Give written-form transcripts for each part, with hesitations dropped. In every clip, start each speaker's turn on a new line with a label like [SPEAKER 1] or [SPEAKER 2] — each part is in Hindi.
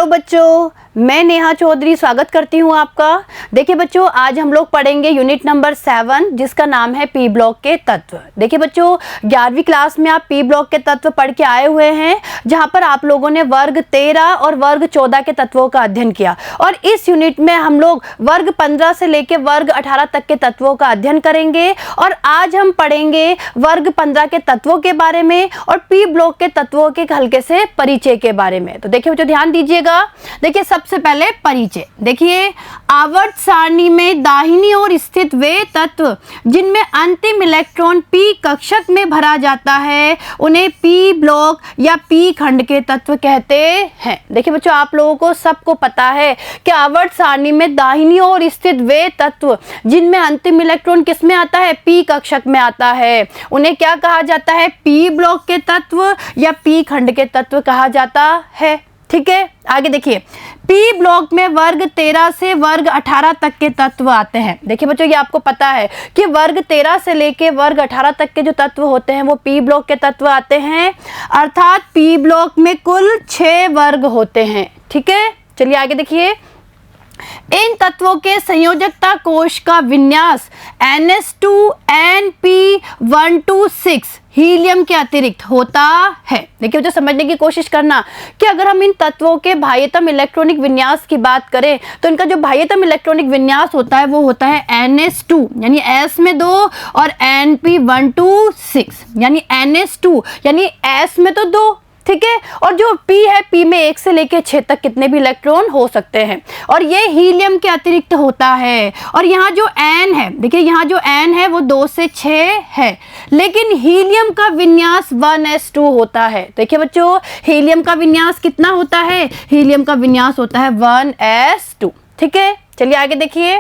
[SPEAKER 1] हेलो बच्चों, मैं नेहा चौधरी स्वागत करती हूँ आपका। देखिए बच्चों, आज हम लोग पढ़ेंगे यूनिट नंबर 7 जिसका नाम है पी ब्लॉक के तत्व। देखिए बच्चों, 11वीं क्लास में आप पी ब्लॉक के तत्व पढ़ के आए हुए हैं, जहाँ पर आप लोगों ने वर्ग 13 और वर्ग 14 के तत्वों का अध्ययन किया। और इस यूनिट में हम लोग वर्ग 15 से लेकर वर्ग 18 तक के तत्वों का अध्ययन करेंगे। और आज हम पढ़ेंगे वर्ग 15 के तत्वों के बारे में और पी ब्लॉक के तत्वों के हल्के से परिचय के बारे में। तो देखिए बच्चों, ध्यान दीजिएगा। देखिए सबसे पहले परिचय। देखिए, आवर्त सारणी में दाहिनी ओर स्थित वे तत्व जिनमें अंतिम इलेक्ट्रॉन पी कक्षक में भरा जाता है उन्हें पी ब्लॉक या पी खंड के तत्व कहते हैं। देखिए बच्चों, आप लोगों को सबको पता है कि आवर्त सारणी में दाहिनी ओर स्थित वे तत्व जिनमें अंतिम इलेक्ट्रॉन किस में आता है, पी कक्षक में आता है, उन्हें क्या कहा जाता है, पी ब्लॉक के तत्व या पी खंड के तत्व कहा जाता है। ठीक है, आगे देखिए, पी ब्लॉक में वर्ग 13 से वर्ग 18 तक के तत्व आते हैं। देखिए बच्चों, ये आपको पता है कि वर्ग 13 से लेके वर्ग 18 तक के जो तत्व होते हैं वो पी ब्लॉक के तत्व आते हैं। अर्थात पी ब्लॉक में कुल 6 वर्ग होते हैं। ठीक है, चलिए आगे देखिए। इन तत्वों के संयोजकता कोश का विन्यास NS2Np126 हीलियम के अतिरिक्त होता है। देखिए बच्चों, समझने की कोशिश करना कि अगर हम इन तत्वों के बाह्यतम इलेक्ट्रॉनिक विन्यास की बात करें तो इनका जो बाह्यतम इलेक्ट्रॉनिक विन्यास होता है वो होता है NS2 यानी S में 2 और Np126 यानी NS2 यानी S में तो 2। ठीक है, और जो P है, P में 1 से लेकर 6 तक कितने भी इलेक्ट्रॉन हो सकते हैं और ये हीलियम के अतिरिक्त होता है। और यहाँ जो N है, देखिए यहाँ जो N है वो 2 से 6 है, लेकिन हीलियम का विन्यास 1s2 होता है। देखिए बच्चों, हीलियम का विन्यास कितना होता है, हीलियम का विन्यास होता है 1s2। ठीक है, चलिए आगे देखिए।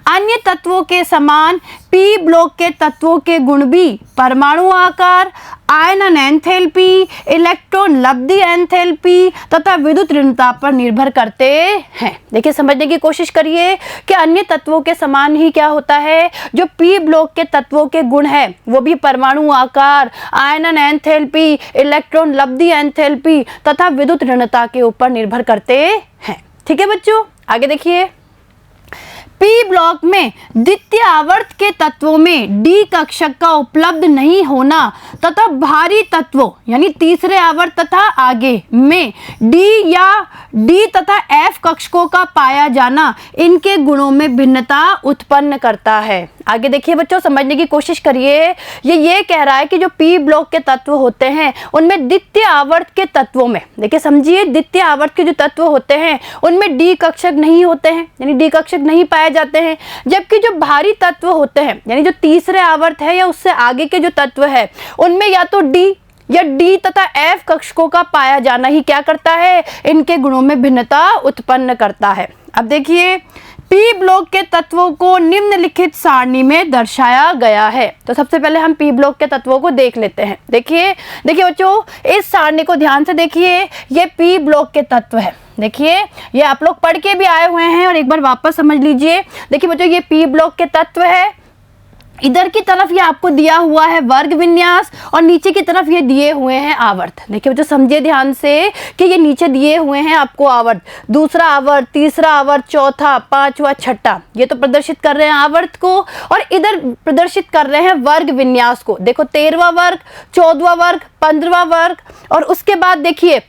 [SPEAKER 1] अन्य तत्वों के समान पी ब्लॉक के तत्वों के गुण भी परमाणु आकार, आयनन एंथैल्पी, इलेक्ट्रॉन लब्धि एंथैल्पी तथा विद्युत ऋणता पर निर्भर करते हैं। देखिए, समझने की कोशिश करिए कि अन्य तत्वों के समान ही क्या होता है, जो पी ब्लॉक के तत्वों के गुण है वो भी परमाणु आकार, आयनन एंथैल्पी, इलेक्ट्रॉन लब्धि एंथैल्पी तथा विद्युत ऋणता के ऊपर निर्भर करते हैं। ठीक है बच्चों, आगे देखिए। पी ब्लॉक में द्वितीय आवर्त के तत्वों में डी कक्षक का उपलब्ध नहीं होना तथा भारी तत्वों यानी तीसरे आवर्त तथा आगे में डी या डी तथा एफ कक्षकों का पाया जाना इनके गुणों में भिन्नता उत्पन्न करता है। आगे देखिए बच्चों, समझने की कोशिश करिए। ये कह रहा है कि जो पी ब्लॉक के तत्व होते हैं उनमें द्वितीय आवर्त के तत्वों में, देखिए समझिए, द्वितीय आवर्त के जो तत्व होते हैं उनमें डी कक्षक नहीं होते हैं यानी डी कक्षक नहीं पाए जाते हैं। जबकि जो भारी तत्व होते हैं यानी जो तीसरे आवर्त है या उससे आगे के जो तत्व है उनमें या तो डी या डी तथा एफ कक्षकों का पाया जाना ही क्या करता है, इनके गुणों में भिन्नता उत्पन्न करता है। अब देखिए, पी ब्लॉक के तत्वों को निम्नलिखित सारणी में दर्शाया गया है। तो सबसे पहले हम पी ब्लॉक के तत्वों को देख लेते हैं। देखिए बच्चों, इस सारणी को ध्यान से देखिए, ये पी ब्लॉक के तत्व है। देखिए, ये आप लोग पढ़ के भी आए हुए हैं और एक बार वापस समझ लीजिए। देखिए बच्चों, ये पी ब्लॉक के तत्व है। इधर की तरफ ये आपको दिया हुआ है वर्ग विन्यास और नीचे की तरफ ये दिए हुए हैं आवर्त। देखिए बच्चों, समझिए ध्यान से कि ये नीचे दिए हुए हैं आपको आवर्त, दूसरा आवर्त, तीसरा आवर्त, चौथा, पांचवा, छठा, ये तो प्रदर्शित कर रहे हैं आवर्त को और इधर प्रदर्शित कर रहे हैं वर्ग विन्यास को। देखो 13वां वर्ग, 14वां वर्ग, 15वां वर्ग और उसके बाद देखिए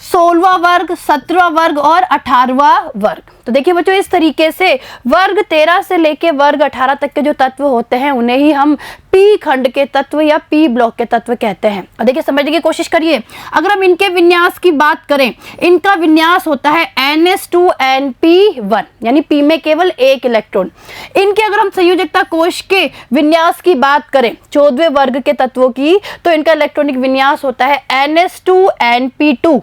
[SPEAKER 1] 16वां वर्ग, 17वां वर्ग और 18वां वर्ग। तो देखिए बच्चों, इस तरीके से वर्ग 13 से लेके वर्ग 18 तक के जो तत्व होते हैं उन्हें ही हम पी खंड के तत्व या पी ब्लॉक के तत्व कहते हैं। और देखिए, समझने की कोशिश करिए। अगर हम इनके विन्यास की बात करें, इनका विन्यास होता है NS2Np1 यानी पी में केवल 1 इलेक्ट्रॉन। इनके अगर हम संयोजकता कोश के विन्यास की बात करें 14वें वर्ग के तत्वों की, तो इनका इलेक्ट्रॉनिक विन्यास होता है NS2Np2।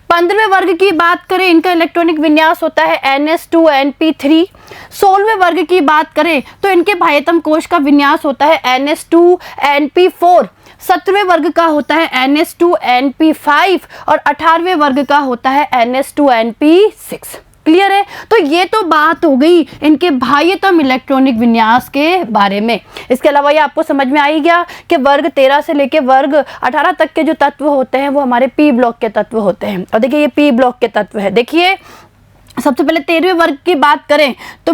[SPEAKER 1] 15वें वर्ग की बात करें, इनका इलेक्ट्रॉनिक विन्यास होता है NS2Np3। 16वें वर्ग की बात करें तो इनके बाह्यतम कोश का विन्यास होता है NS2Np4। 17वें वर्ग का होता है NS2Np5 और 18वें वर्ग का होता है NS2Np6। क्लियर है। तो ये तो बात हो गई इनके बाह्यतम इलेक्ट्रॉनिक विन्यास के बारे में। इसके अलावा ये आपको समझ में आ ही गया कि वर्ग 13 से लेके वर्ग 18 तक के जो तत्व होते हैं वो हमारे पी ब्लॉक के तत्व होते हैं। और देखिए ये पी ब्लॉक के तत्व है। देखिए सबसे पहले 13वें वर्ग की बात करें तो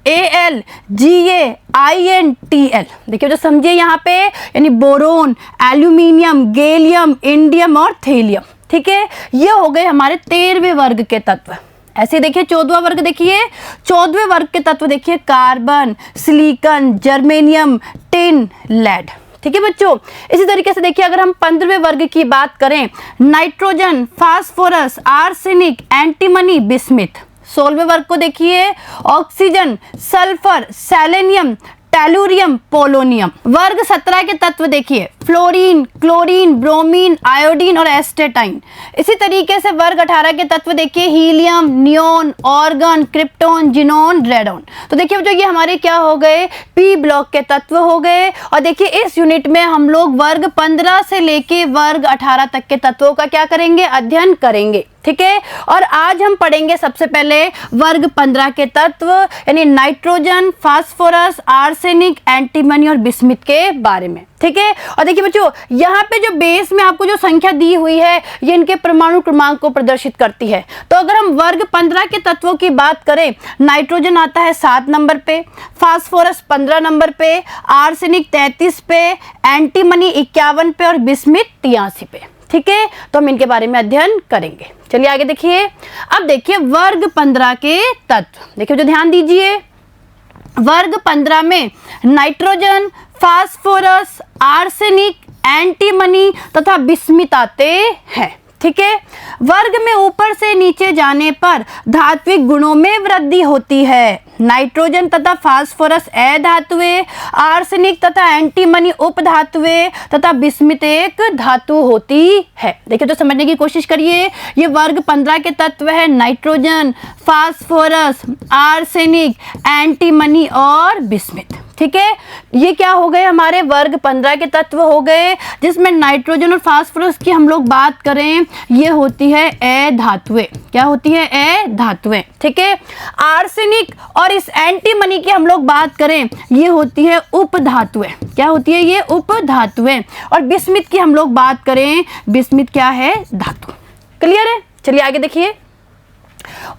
[SPEAKER 1] BAl GaIn TL। देखिए जो समझिए यहाँ पे यानी बोरोन, एल्यूमिनियम, गैलियम, इंडियम और थेलियम। ठीक है, ये हो गए हमारे 13वें वर्ग के तत्व। ऐसे देखिए 14वां वर्ग, देखिए 14वें वर्ग के तत्व देखिए carbon, silicon, germanium, tin, lead. ठीक है बच्चों, इसी तरीके से देखिए अगर हम 15वें वर्ग की बात करें, nitrogen, phosphorus, arsenic, antimony, bismuth. 16वें वर्ग को देखिए oxygen, sulphur, selenium, tellurium, polonium. वर्ग 17 के तत्व देखिए फ्लोरीन, क्लोरीन, ब्रोमीन, आयोडीन और एस्टेटाइन। इसी तरीके से वर्ग 18 के तत्व देखिए helium, neon, argon, krypton, xenon, radon. तो देखिए जो ये हमारे क्या हो गए, पी ब्लॉक के तत्व हो गए। और देखिए इस यूनिट में हम लोग वर्ग 15 से लेके वर्ग 18 तक के तत्वों का क्या करेंगे, अध्ययन करेंगे। ठीक है, और आज हम पढ़ेंगे सबसे पहले वर्ग 15 के तत्व यानी नाइट्रोजन, फास्फोरस, आर्सेनिक, एंटीमनी और बिस्मिथ के बारे में। ठीक है, और देखिए बच्चों यहाँ पे जो बेस में आपको जो संख्या दी हुई है ये इनके परमाणु क्रमांक को प्रदर्शित करती है। तो अगर हम वर्ग 15 के तत्वों की बात करें, नाइट्रोजन आता है 7 नंबर पे, फास्फोरस 15 नंबर पे, आर्सेनिक 33 पे, एंटीमनी 51 पे और बिस्मिथ 83 पे। ठीक है, तो हम इनके बारे में अध्ययन करेंगे। चलिए आगे देखिए। अब देखिए वर्ग 15 के तत्व, देखिए जो ध्यान दीजिए वर्ग 15 में नाइट्रोजन, फास्फोरस, आर्सेनिक, एंटीमनी तथा बिस्मिथ आते हैं। ठीक है, वर्ग में ऊपर से नीचे जाने पर धात्विक गुणों में वृद्धि होती है। नाइट्रोजन तथा फास्फोरस अधातुएं, आर्सेनिक तथा एंटीमनी उपधातुएं तथा बिस्मिथ एक धातु होती है। देखिए तो समझने की कोशिश करिए, ये वर्ग 15 के तत्व है नाइट्रोजन, फास्फोरस, आर्सेनिक, एंटीमनी और बिस्मिथ। ठीक है, ये क्या हो गए हमारे वर्ग 15 के तत्व हो गए, जिसमें नाइट्रोजन और फास्फोरस की हम लोग बात करें ये होती है अधातुएं। क्या होती है, अधातुएं। ठीक है, आर्सेनिक और इस एंटीमनी की हम लोग बात करें ये होती है उपधातुएं। क्या होती है, ये उपधातुएं। और बिस्मिथ की हम लोग बात करें, बिस्मिथ क्या है, धातु। क्लियर है, चलिए आगे देखिए।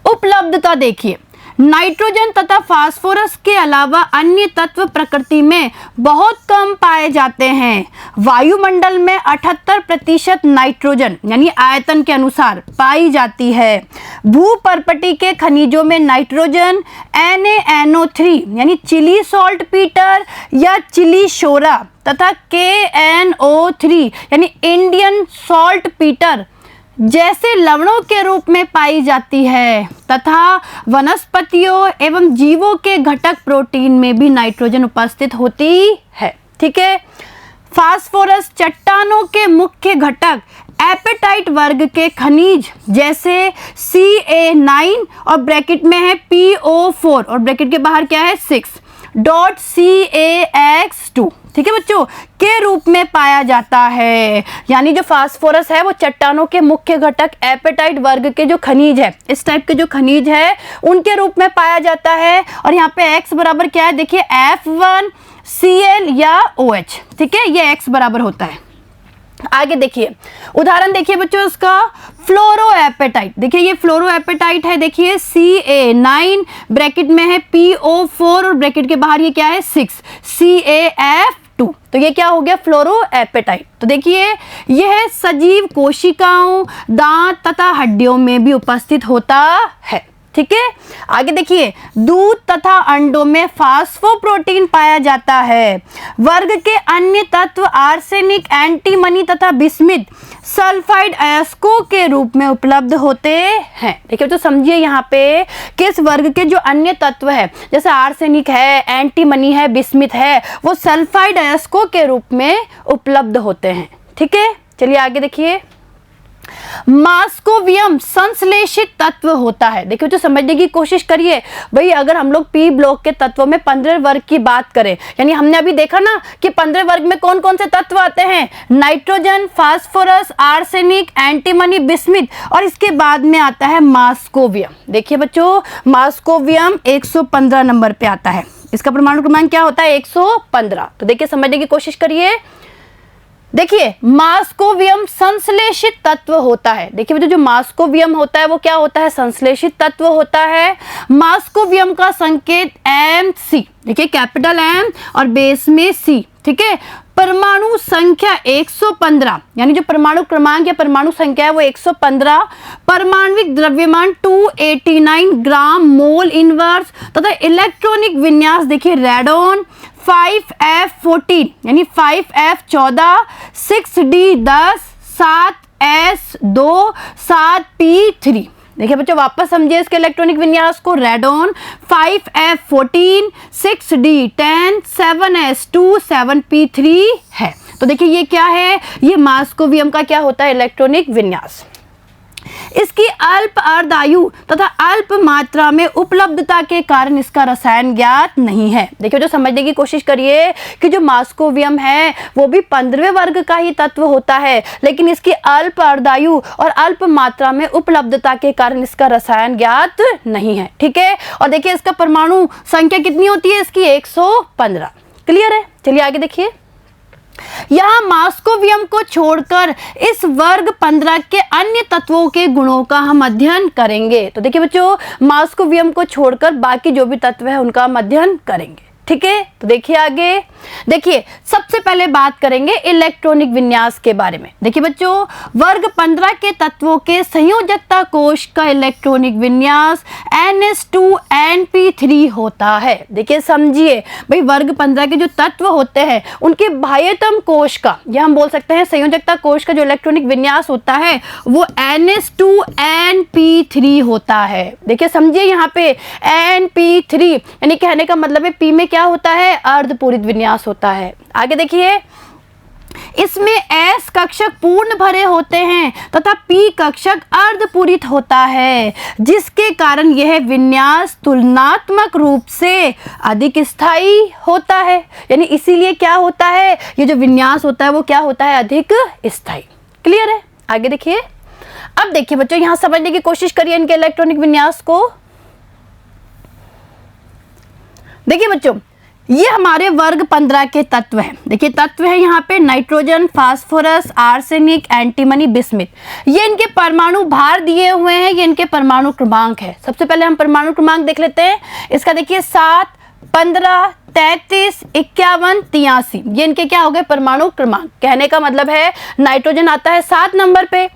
[SPEAKER 1] उपलब्धता देखिए, नाइट्रोजन तथा फास्फोरस के अलावा अन्य तत्व प्रकृति में बहुत कम पाए जाते हैं। वायुमंडल में 78% नाइट्रोजन यानी आयतन के अनुसार पाई जाती है। भूपर्पटी के खनिजों में नाइट्रोजन NaNO3 यानी चिली सॉल्ट पीटर या चिली शोरा तथा KNO3 यानी इंडियन सॉल्ट पीटर जैसे लवणों के रूप में पाई जाती है तथा वनस्पतियों एवं जीवों के घटक प्रोटीन में भी नाइट्रोजन उपस्थित होती है। ठीक है, फास्फोरस चट्टानों के मुख्य घटक एपेटाइट वर्ग के खनिज जैसे Ca9 और ब्रैकेट में है PO4 और ब्रैकेट के बाहर क्या है 6.CaX2। ठीक है बच्चों, के रूप में पाया जाता है। यानी जो फास्फोरस है वो चट्टानों के मुख्य घटक एपेटाइट वर्ग के जो खनिज है, इस टाइप के जो खनिज है उनके रूप में पाया जाता है। और यहाँ पे X बराबर क्या है, देखिए F1Cl या OH। ठीक है, ये X बराबर होता है। आगे देखिए उदाहरण देखिए बच्चों इसका, फ्लोरोएपेटाइट। देखिए ये फ्लोरोएपेटाइट है, देखिए Ca9 ब्रैकेट में है PO4 और ब्रैकेट के बाहर ये क्या है 6CaF2। तो ये क्या हो गया, फ्लोरोएपेटाइट। तो देखिए यह सजीव कोशिकाओं, दांत तथा हड्डियों में भी उपस्थित होता है। ठीक है, आगे देखिए दूध तथा अंडों में फास्फोप्रोटीन पाया जाता है। वर्ग के अन्य तत्व आर्सेनिक, एंटीमनी तथा बिस्मिथ सल्फाइड अयस्कों के रूप में उपलब्ध होते हैं। देखिए तो समझिए यहाँ पे किस वर्ग के जो अन्य तत्व है जैसे आर्सेनिक है, एंटीमनी है, बिस्मिथ है, वो सल्फाइड अयस्कों के रूप में उपलब्ध होते हैं। ठीक है, चलिए आगे देखिए। मास्कोवियम संश्लेषित तत्व होता है। देखिए जो समझने की कोशिश करिए भाई, अगर हम लोग पी ब्लॉक के तत्वों में 15 वर्ग की बात करें, यानी हमने अभी देखा ना कि 15 वर्ग में कौन कौन से तत्व आते हैं, nitrogen, phosphorus, arsenic, antimony, bismuth, और इसके बाद में आता है मास्कोवियम। देखिए बच्चों, मास्कोवियम 115 नंबर पे आता है। इसका परमाणु क्रमांक क्या होता है, 115। तो देखिए समझने की कोशिश करिए। देखिए मास्कोवियम संश्लेषित तत्व होता है। देखिए जो मास्कोवियम होता है वो क्या होता है, संश्लेषित तत्व होता है। मास्कोवियम का संकेत Mc, देखिए कैपिटल M और बेस में C, ठीक है। परमाणु संख्या 115, यानी जो परमाणु क्रमांक या परमाणु संख्या है वो 115। परमाणविक द्रव्यमान 289 ग्राम मोल इनवर्स तथा इलेक्ट्रॉनिक विन्यास देखिए रेडॉन 5F14 यानी 5F14, 6D10, 7S2, 7P3। देखिए बच्चों वापस समझिए इसके इलेक्ट्रॉनिक विन्यास को। Radon 5F14, 6D10, 7S2, 7P3 है। तो देखिए ये क्या है, ये मास्कोवियम का क्या होता है, इलेक्ट्रॉनिक विन्यास। इसकी अल्प अर्धायु तथा अल्प मात्रा में उपलब्धता के कारण इसका रसायन ज्ञात नहीं है। देखिए जो समझने की कोशिश करिए कि जो मास्कोवियम है वो भी 15वें वर्ग का ही तत्व होता है, लेकिन इसकी अल्प अर्धायु और अल्प मात्रा में उपलब्धता के कारण इसका रसायन ज्ञात नहीं है, ठीक है। और देखिए इसका परमाणु संख्या कितनी होती है, इसकी 115। क्लियर है, चलिए आगे देखिए। यहां मास्कोवियम को छोड़कर इस वर्ग 15 के अन्य तत्वों के गुणों का हम अध्ययन करेंगे। तो देखिए बच्चों, मास्कोवियम को छोड़कर बाकी जो भी तत्व है उनका हम अध्ययन करेंगे, ठीक है। तो देखिए आगे, देखिए सबसे पहले बात करेंगे इलेक्ट्रॉनिक विन्यास के बारे में। देखिए बच्चों, वर्ग 15 के तत्वों के संयोजकता कोश का इलेक्ट्रॉनिक विन्यास NS2NP3 होता है। देखिए समझिए भाई, वर्ग 15 के जो तत्व होते हैं उनके बाह्यतम कोश का, या हम बोल सकते हैं संयोजकता कोश का जो इलेक्ट्रॉनिक विन्यास होता है वो NS2NP3 होता है। देखिए समझिए यहाँ पे NP3 यानी कहने का मतलब है P में क्या होता है, अर्धपूरित विन्यास होता है। आगे देखिए, इसमें S कक्षक पूर्ण भरे होते हैं तथा P कक्षक अर्धपूरित होता है, जिसके कारण यह विन्यास तुलनात्मक रूप से अधिक स्थायी होता है। यानी इसीलिए क्या होता है, ये जो विन्यास होता है वो क्या होता है, अधिक स्थायी। क्लियर है, आगे देखिए। अब देखिए बच्चों, यहां समझने की कोशिश करिए इनके इलेक्ट्रॉनिक विन्यास को। देखिए बच्चों, ये हमारे वर्ग 15 के तत्व हैं। देखिए तत्व है यहाँ पे nitrogen, phosphorus, arsenic, antimony, bismuth. ये इनके परमाणु भार दिए हुए हैं, ये इनके परमाणु क्रमांक है। सबसे पहले हम परमाणु क्रमांक देख लेते हैं। इसका देखिए 7, 15, 33, 51, 83, ये इनके क्या हो गए, परमाणु क्रमांक। कहने का मतलब है नाइट्रोजन आता है 7 नंबर पे,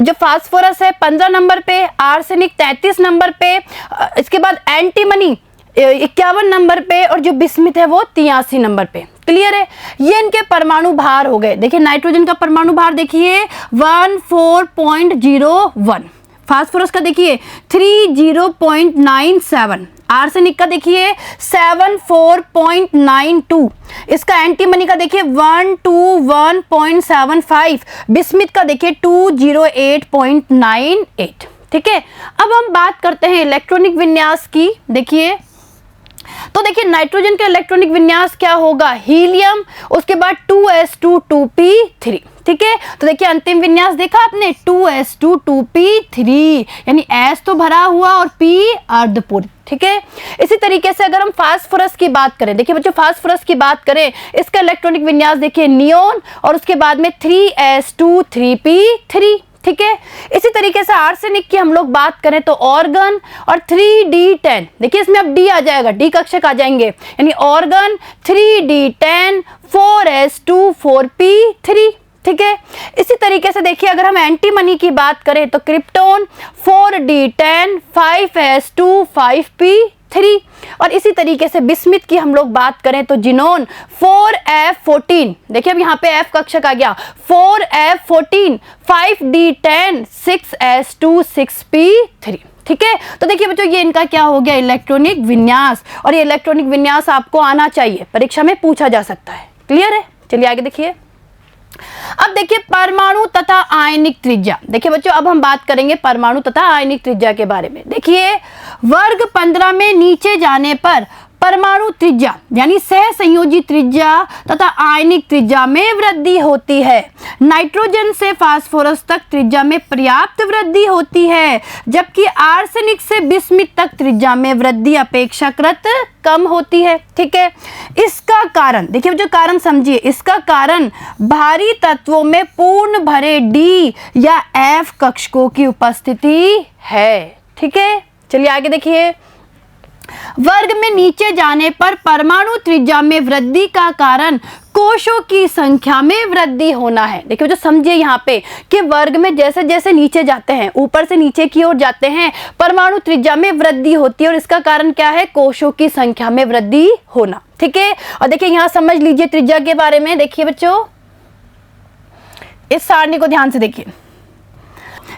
[SPEAKER 1] जो फास्फोरस है 15 नंबर पे, आर्सेनिक 33 नंबर पे, इसके बाद एंटीमनी 51 नंबर पे, और जो बिस्मिथ है वो 83 नंबर पे। क्लियर है, ये इनके परमाणु भार हो गए। देखिए नाइट्रोजन का परमाणु भार देखिए 14.01, फास्फोरस का देखिए 30.97, आर्सेनिक का देखिए 74.92, इसका एंटीमनी का देखिए 121.75, बिस्मिथ का देखिए 208.98। ठीक है, अब हम बात करते हैं इलेक्ट्रॉनिक विन्यास की। देखिए तो देखिए नाइट्रोजन का इलेक्ट्रॉनिक विन्यास क्या होगा, हीलियम, उसके बाद 2s2 2p3। ठीक है, तो देखिए अंतिम विन्यास देखा आपने 2s2 2p3, यानी s तो भरा हुआ और p अर्धपूर्ण। ठीक है, इसी तरीके से अगर हम फास्फोरस की बात करें, देखिए बच्चों फास्फोरस की बात करें, इसका इलेक्ट्रॉनिक विन्यास देखिए नियोन, और उसके बाद में 3s2 3p3। ठीक है, इसी तरीके से आर्सेनिक की हम लोग बात करें तो ऑर्गन और 3d10, देखिए इसमें अब d आ जाएगा, d कक्षक आ जाएंगे, यानी ऑर्गन 3d10 4s2 4p3। ठीक है, इसी तरीके से देखिए अगर हम एंटीमनी की बात करें तो क्रिप्टोन 4d10 5s2 5p3, और इसी तरीके से बिस्मिथ की हम लोग बात करें तो जिनोन 4f14, देखिए अब यहाँ पे f कक्षक आ गया, 4f14 5d10 6s2 6p3। ठीक है, तो देखिए बच्चों ये इनका क्या हो गया, इलेक्ट्रॉनिक विन्यास, और ये इलेक्ट्रॉनिक विन्यास आपको आना चाहिए, परीक्षा में पूछा जा सकता है। क्लियर है, चलिए आगे देखिए। अब देखिए परमाणु तथा आयनिक त्रिज्या। देखिए बच्चों अब हम बात करेंगे परमाणु तथा आयनिक त्रिज्या के बारे में। देखिए वर्ग 15 में नीचे जाने पर परमाणु त्रिज्या यानी सहसंयोजी त्रिज्या तथा आयनिक त्रिज्या में वृद्धि होती है। नाइट्रोजन से फास्फोरस तक त्रिज्या में पर्याप्त वृद्धि होती है, जबकि आर्सेनिक से बिस्मिथ तक त्रिज्या में वृद्धि अपेक्षाकृत कम होती है। ठीक है, इसका कारण देखिए जो कारण समझिए, इसका कारण भारी तत्वों में पूर्ण भरे डी या एफ कक्षकों की उपस्थिति है। ठीक है, चलिए आगे देखिए। वर्ग में नीचे जाने पर परमाणु त्रिज्या में वृद्धि का कारण कोशों की संख्या में वृद्धि होना है। देखिए जो समझिए यहाँ पे कि वर्ग में जैसे जैसे नीचे जाते हैं, ऊपर से नीचे की ओर जाते हैं, परमाणु त्रिज्या में वृद्धि होती है और इसका कारण क्या है? कोशों की संख्या में वृद्धि होना। ठीक है, और देखिए यहाँ समझ लीजिए त्रिज्या के बारे में। देखिए बच्चों इस सारणी को ध्यान से देखिए,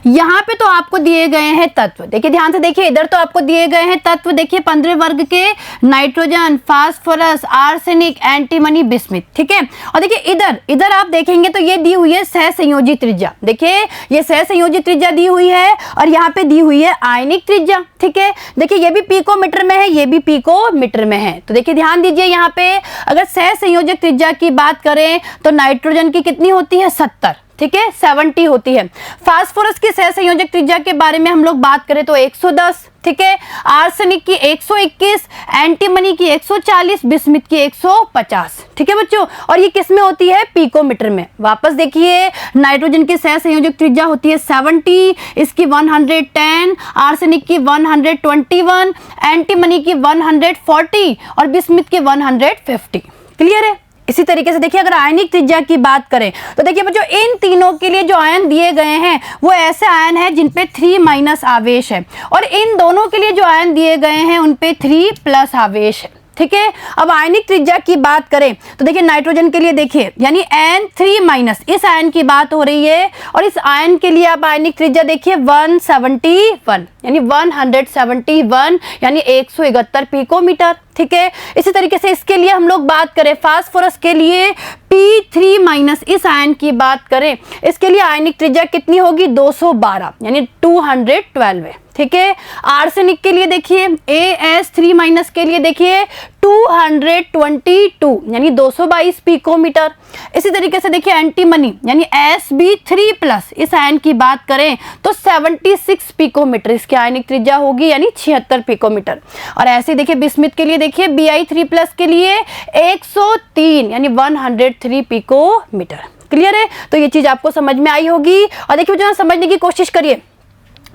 [SPEAKER 1] यहाँ पे तो आपको दिए गए हैं तत्व। देखिए ध्यान से देखिए, इधर तो आपको दिए गए हैं तत्व। देखिए 15 वर्ग के nitrogen, phosphorus, arsenic, antimony, bismuth. ठीक है, और देखिए इधर इधर आप देखेंगे तो ये दी हुई है सहसंयोजी त्रिज्या। देखिए ये सहसंयोजी त्रिज्या दी हुई है और यहाँ पे दी हुई है आयनिक त्रिज्या। ठीक है, देखिए ये भी पिकोमीटर में है, ये भी पिकोमीटर में है। तो देखिए ध्यान दीजिए, यहाँ पे अगर सहसंयोजक त्रिज्या की बात करें तो नाइट्रोजन की कितनी होती है? 70। ठीक है, 70 होती है। फास्फोरस की सहसंयोजक त्रिज्या के बारे में हम लोग बात करें तो 110। ठीक है, आर्सेनिक की 121, एंटीमनी की 140, बिस्मिथ की 150। ठीक है बच्चों, और ये किस में होती है? पिकोमीटर में। वापस देखिए, नाइट्रोजन की सहसंयोजक त्रिज्या होती है 70, इसकी 110, आर्सेनिक की 121, एंटीमनी की 140 और बिस्मिथ की 150। क्लियर है? इसी तरीके से देखिए अगर आयनिक त्रिज्या की बात करें तो देखिए बच्चों इन तीनों के लिए जो आयन दिए गए हैं वो ऐसे आयन है जिन पे 3- आवेश है, और इन दोनों के लिए जो आयन दिए गए हैं उन पे 3+ आवेश है। ठीक है, अब आयनिक त्रिज्या की बात करें तो देखिए नाइट्रोजन के लिए देखिए यानी N3- इस आयन की बात हो रही है, और इस आयन के लिए आप आयनिक त्रिज्या देखिए 171 यानी 171 यानी 171 पिकोमीटर। ठीक है, इसी तरीके से इसके लिए हम लोग बात करें फास्फोरस के लिए P3- इस आयन की बात करें, इसके लिए आयनिक त्रिज्या कितनी होगी? 212 यानी 212 है। ठीक है, आर्सेनिक के लिए देखिए AS3- के लिए देखिए 222 यानी 222 पिकोमीटर। इसी तरीके से देखिए एंटीमनी यानी Sb3+ इस आयन की बात करें तो 76 पिकोमीटर इसकी आयनिक त्रिज्या होगी यानी 76 पिकोमीटर। और ऐसे देखिए बिस्मिथ के लिए देखिए Bi3+ के लिए 103 यानी 103 पिकोमीटर। क्लियर है? तो ये चीज आपको समझ में आई होगी। और देखिए जो समझने की कोशिश करिए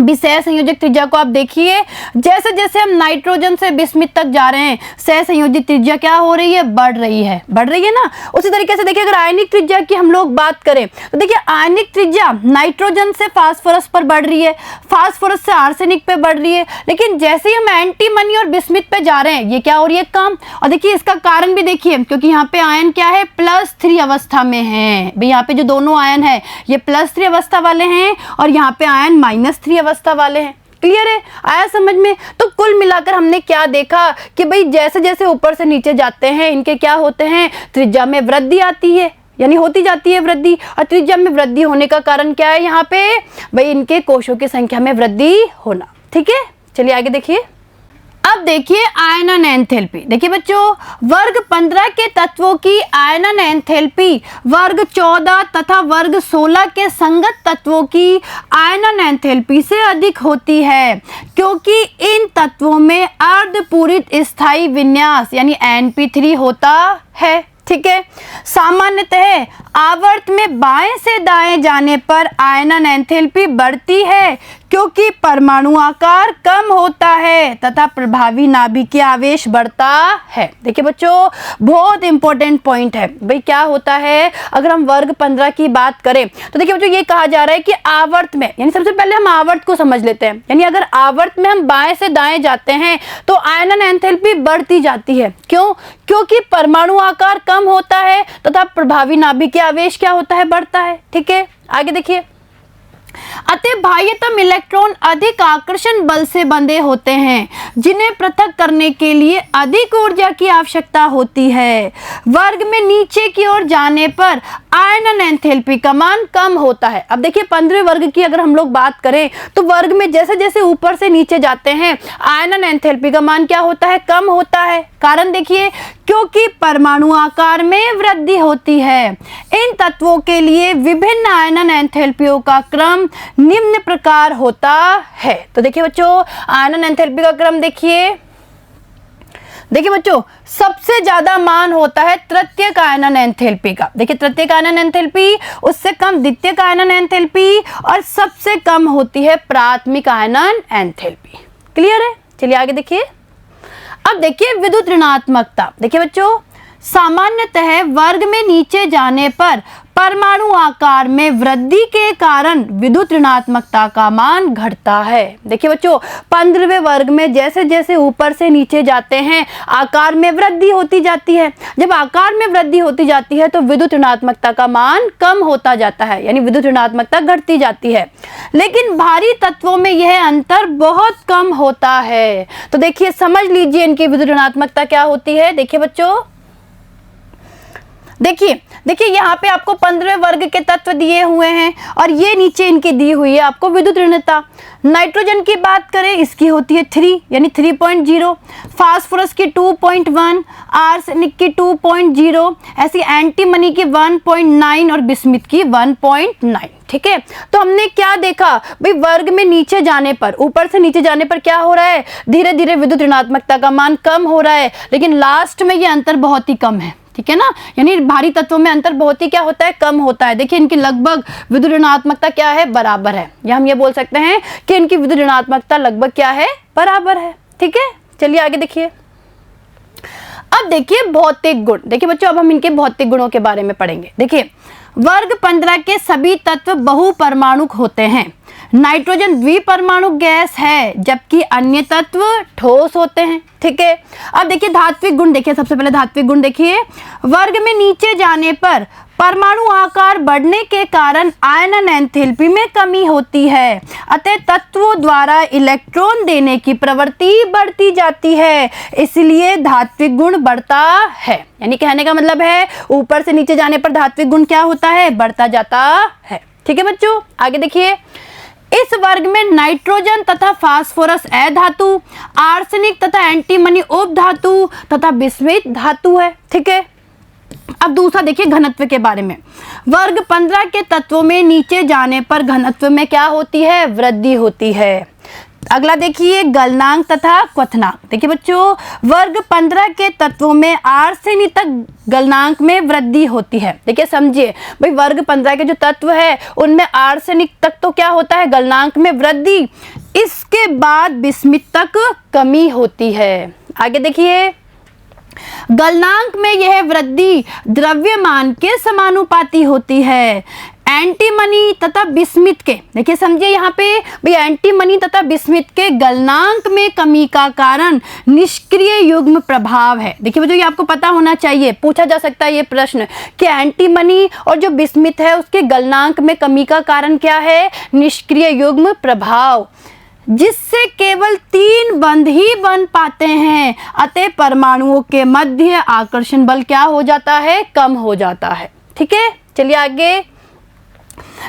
[SPEAKER 1] सहसंयोजक त्रिज्या को आप देखिए, जैसे जैसे हम नाइट्रोजन से बिस्मिथ तक जा रहे हैं सहसंयोजित त्रिज्या क्या हो रही है? बढ़ रही है ना। उसी तरीके से देखिए अगर आयनिक त्रिज्या की हम लोग बात करें तो देखिए आयनिक त्रिज्या नाइट्रोजन से फास्फोरस पर बढ़ रही है, फास्फोरस से आर्सेनिक पे बढ़ रही है, लेकिन जैसे ही हम एंटीमनी और बिस्मिथ पे जा रहे हैं ये क्या हो रही है? कम। और देखिए इसका कारण भी देखिए, क्योंकि यहाँ पे आयन क्या है? +3 अवस्था में है। भाई यहाँ पे जो दोनों आयन है ये +3 अवस्था वाले हैं और यहाँ पे आयन -3 अवस्था वाले हैं। क्लियर है? आया समझ में? तो कुल मिलाकर हमने क्या देखा कि भाई जैसे जैसे ऊपर से नीचे जाते हैं इनके क्या होते हैं? त्रिज्या में वृद्धि आती है यानी होती जाती है वृद्धि, और त्रिज्या में वृद्धि होने का कारण क्या है? यहाँ पे भाई इनके कोशों की संख्या में वृद्धि होना। ठीक है, चलिए आगे देखिए। अब देखिए आयनन एंथैल्पी। देखिए बच्चों वर्ग 15 के तत्वों की आयनन एंथैल्पी वर्ग 14 तथा वर्ग 16 के संगत तत्वों की आयनन एंथैल्पी से अधिक होती है, क्योंकि इन तत्वों में अर्धपूरित स्थायी विन्यास यानी Np3 होता है। ठीक है, सामान्यतः आवर्त में बाएं से दाएं जाने पर आयनन एंथैल्पी बढ़ती है, क्योंकि परमाणु आकार कम होता है तथा प्रभावी नाभिकीय आवेश बढ़ता है। देखिए बच्चों बहुत इंपॉर्टेंट पॉइंट है। भाई क्या होता है अगर हम वर्ग 15 की बात करें तो देखिए बच्चों ये कहा जा रहा है कि आवर्त में यानी सबसे पहले हम आवर्त को समझ लेते हैं, यानी अगर आवर्त में हम बाएं से दाएं जाते हैं तो आयनन एंथैल्पी बढ़ती जाती है। क्यों? क्योंकि परमाणु आकार कम होता है तथा प्रभावी नाभिकीय आवेश क्या होता है? बढ़ता है। ठीक है, आगे देखिए अतः बाह्यतम इलेक्ट्रॉन अधिक आकर्षण बल से बंधे होते हैं, जिन्हें पृथक करने के लिए अधिक ऊर्जा की आवश्यकता होती है। वर्ग में नीचे की ओर जाने पर आयनन एंथैल्पी का मान कम होता है। अब देखिए 15वें वर्ग की अगर हम लोग बात करें तो वर्ग में जैसे जैसे ऊपर से नीचे जाते हैं आयनन एंथैल्पी का मान क्या होता है, कम होता है। कारण देखिए, क्योंकि परमाणु आकार में वृद्धि होती है। इन तत्वों के लिए विभिन्न आयनन एंथैल्पियों का क्रम निम्न प्रकार होता है। तो देखिए बच्चों, आयनन एंथैल्पी का क्रम देखिए बच्चों, सबसे ज्यादा मान होता है तृतीयक आयनन एंथैल्पी का। देखिए तृतीयक आयनन एंथैल्पी, उससे कम द्वितीयक आयनन एंथैल्पी और सबसे कम होती है प्राथमिक आयनन एंथैल्पी। क्लियर है? चलिए आगे देखिए। अब देखिए विद्युत ऋणात्मकता। देखिए बच्चों, सामान्यतः वर्ग में नीचे जाने पर परमाणु आकार में वृद्धि के कारण विद्युत ऋणात्मकता का मान घटता है। देखिए बच्चों, 15वें वर्ग में जैसे जैसे ऊपर से नीचे जाते हैं आकार में वृद्धि होती जाती है। जब आकार में वृद्धि होती जाती है तो विद्युत ऋणात्मकता का मान कम होता जाता है, यानी विद्युत ऋणात्मकता घटती जाती है। लेकिन भारी तत्वों में यह अंतर बहुत कम होता है। तो देखिए समझ लीजिए इनकी विद्युत ऋणात्मकता क्या होती है। देखिए बच्चों, देखिए यहाँ पे आपको 15वें वर्ग के तत्व दिए हुए हैं और ये नीचे इनकी दी हुई है आपको विद्युत ऋणता। नाइट्रोजन की बात करें, इसकी होती है 3 यानी 3.0, फास्फोरस की 2.1, आर्सेनिक की 2.0, ऐसी एंटीमनी की 1.9 और बिस्मिथ की 1.9। ठीक है, तो हमने क्या देखा भाई, वर्ग में नीचे जाने पर, ऊपर से नीचे जाने पर क्या हो रहा है, धीरे धीरे विद्युत ऋणात्मकता का मान कम हो रहा है, लेकिन लास्ट में ये अंतर बहुत ही कम है। ठीक है ना, यानी भारी तत्वों में अंतर बहुत ही क्या होता है, कम होता है। देखिए इनकी लगभग विद्युत ऋणात्मकता क्या है, बराबर है, या हम ये बोल सकते हैं कि इनकी विद्युत ऋणात्मकता लगभग क्या है, बराबर है। ठीक है, चलिए आगे देखिए। अब देखिए भौतिक गुण। देखिए बच्चों, अब हम इनके भौतिक गुणों के बारे में पढ़ेंगे। देखिए वर्ग 15 के सभी तत्व बहुपरमाणुक होते हैं। नाइट्रोजन द्विपरमाणु गैस है, जबकि अन्य तत्व ठोस होते हैं। ठीक है, अब देखिए धात्विक गुण। देखिए सबसे पहले धात्विक गुण देखिए, वर्ग में नीचे जाने पर परमाणु आकार बढ़ने के कारण आयनन एंथैल्पी में कमी होती है, अतः तत्वों द्वारा इलेक्ट्रॉन देने की प्रवृत्ति बढ़ती जाती है, इसलिए धात्विक गुण बढ़ता है। यानी कहने का मतलब है ऊपर से नीचे जाने पर धात्विक गुण क्या होता है, बढ़ता जाता है। ठीक है बच्चों, आगे देखिए। इस वर्ग में नाइट्रोजन तथा फास्फोरस अधातु, आर्सेनिक तथा एंटीमनी उपधातु तथा बिस्मिथ धातु है। ठीक है, अब दूसरा देखिए घनत्व के बारे में। वर्ग 15 के तत्वों में नीचे जाने पर घनत्व में क्या होती है, वृद्धि होती है। अगला देखिए गलनांक तथा क्वथनांक। देखिए बच्चों, वर्ग 15 के तत्वों में आर्सेनिक तक गलनांक में वृद्धि होती है। देखिए समझिए भाई, वर्ग 15 के जो तत्व है उनमें आर्सेनिक तक तो क्या होता है, गलनांक में वृद्धि, इसके बाद बिस्मिथ तक कमी होती है। आगे देखिए, गलनांक में यह वृद्धि द्रव्यमान के समानुपाती होती है। एंटीमनी तथा बिस्मिथ के, देखिए समझिए यहाँ पे भाई, एंटीमनी तथा बिस्मिथ के गलनांक में कमी का कारण निष्क्रिय युग्म प्रभाव है। देखिए बच्चों, ये आपको पता होना चाहिए, पूछा जा सकता है ये प्रश्न कि एंटीमनी और जो बिस्मिथ है उसके गलनांक में कमी का कारण क्या है, निष्क्रिय युग्म प्रभाव, जिससे केवल 3 बंध ही बन पाते हैं, अतः परमाणुओं के मध्य आकर्षण बल क्या हो जाता है, कम हो जाता है। ठीक है, चलिए आगे।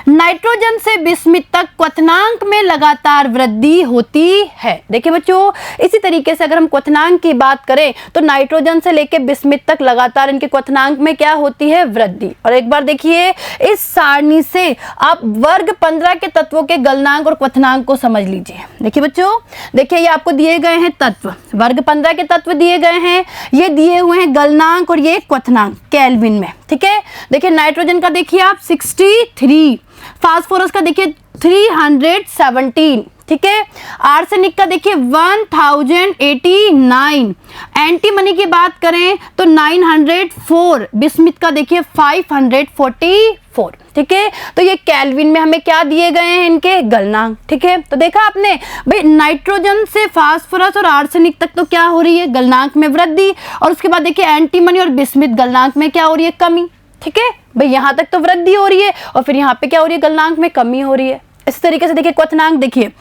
[SPEAKER 1] नाइट्रोजन से बिस्मिथ तक क्वथनांक में लगातार वृद्धि होती है। देखिए बच्चों, इसी तरीके से अगर हम क्वथनांक की बात करें तो नाइट्रोजन से लेकर बिस्मिथ तक लगातार इनके क्वथनांक में क्या होती है, वृद्धि। और एक बार देखिए इस सारणी से आप वर्ग 15 के तत्वों के गलनांक और क्वथनांक को समझ लीजिए। देखिए बच्चों, देखिए ये आपको दिए गए हैं तत्व, वर्ग 15 के तत्व दिए गए हैं, ये दिए हुए हैं गलनांक और ये क्वथनांक केल्विन में। ठीक है, देखिए नाइट्रोजन का देखिए आप 63, फास्फोरस का देखिए 317, ठीक है, आर्सेनिक का देखिए 1089, एंटीमनी की बात करें तो 904, बिस्मिथ का देखिए 544। ठीक है, तो ये केल्विन में हमें क्या दिए गए हैं, इनके गलनांक। ठीक है, तो देखा आपने भाई, नाइट्रोजन से फास्फोरस और आर्सेनिक तक तो क्या हो रही है, गलनांक में वृद्धि, और उसके बाद देखिए एंटीमनी और बिस्मिथ गलनांक में क्या हो रही है, कमी। ठीक है भाई, यहाँ तक तो वृद्धि हो रही है और फिर यहाँ पे क्या हो रही है, गलनांक में कमी हो रही है। इस तरीके से देखिए क्वथनांक देखिए,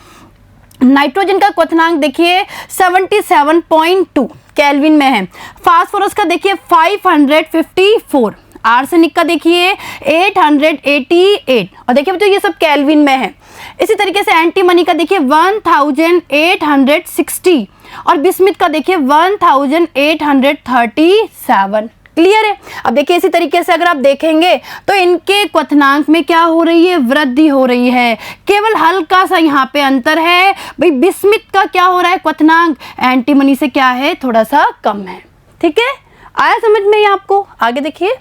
[SPEAKER 1] नाइट्रोजन का क्वथनांक देखिए 77.2 केल्विन में है। फास्फोरस का देखिए 554, आर्सेनिक का देखिए 888 और देखिए बच्चों ये सब केल्विन में है। इसी तरीके से एंटीमनी का देखिए 1860 और बिस्मिथ का देखिए 1837। क्लियर है। अब देखिए इसी तरीके से अगर आप देखेंगे तो इनके क्वथनांक में क्या हो रही है, वृद्धि हो रही है। केवल हल्का सा यहाँ पे अंतर है भाई, बिस्मिथ का क्या हो रहा है क्वथनांक, एंटीमनी से क्या है, थोड़ा सा कम है। ठीक है, आया समझ में ये आपको। आगे देखिए,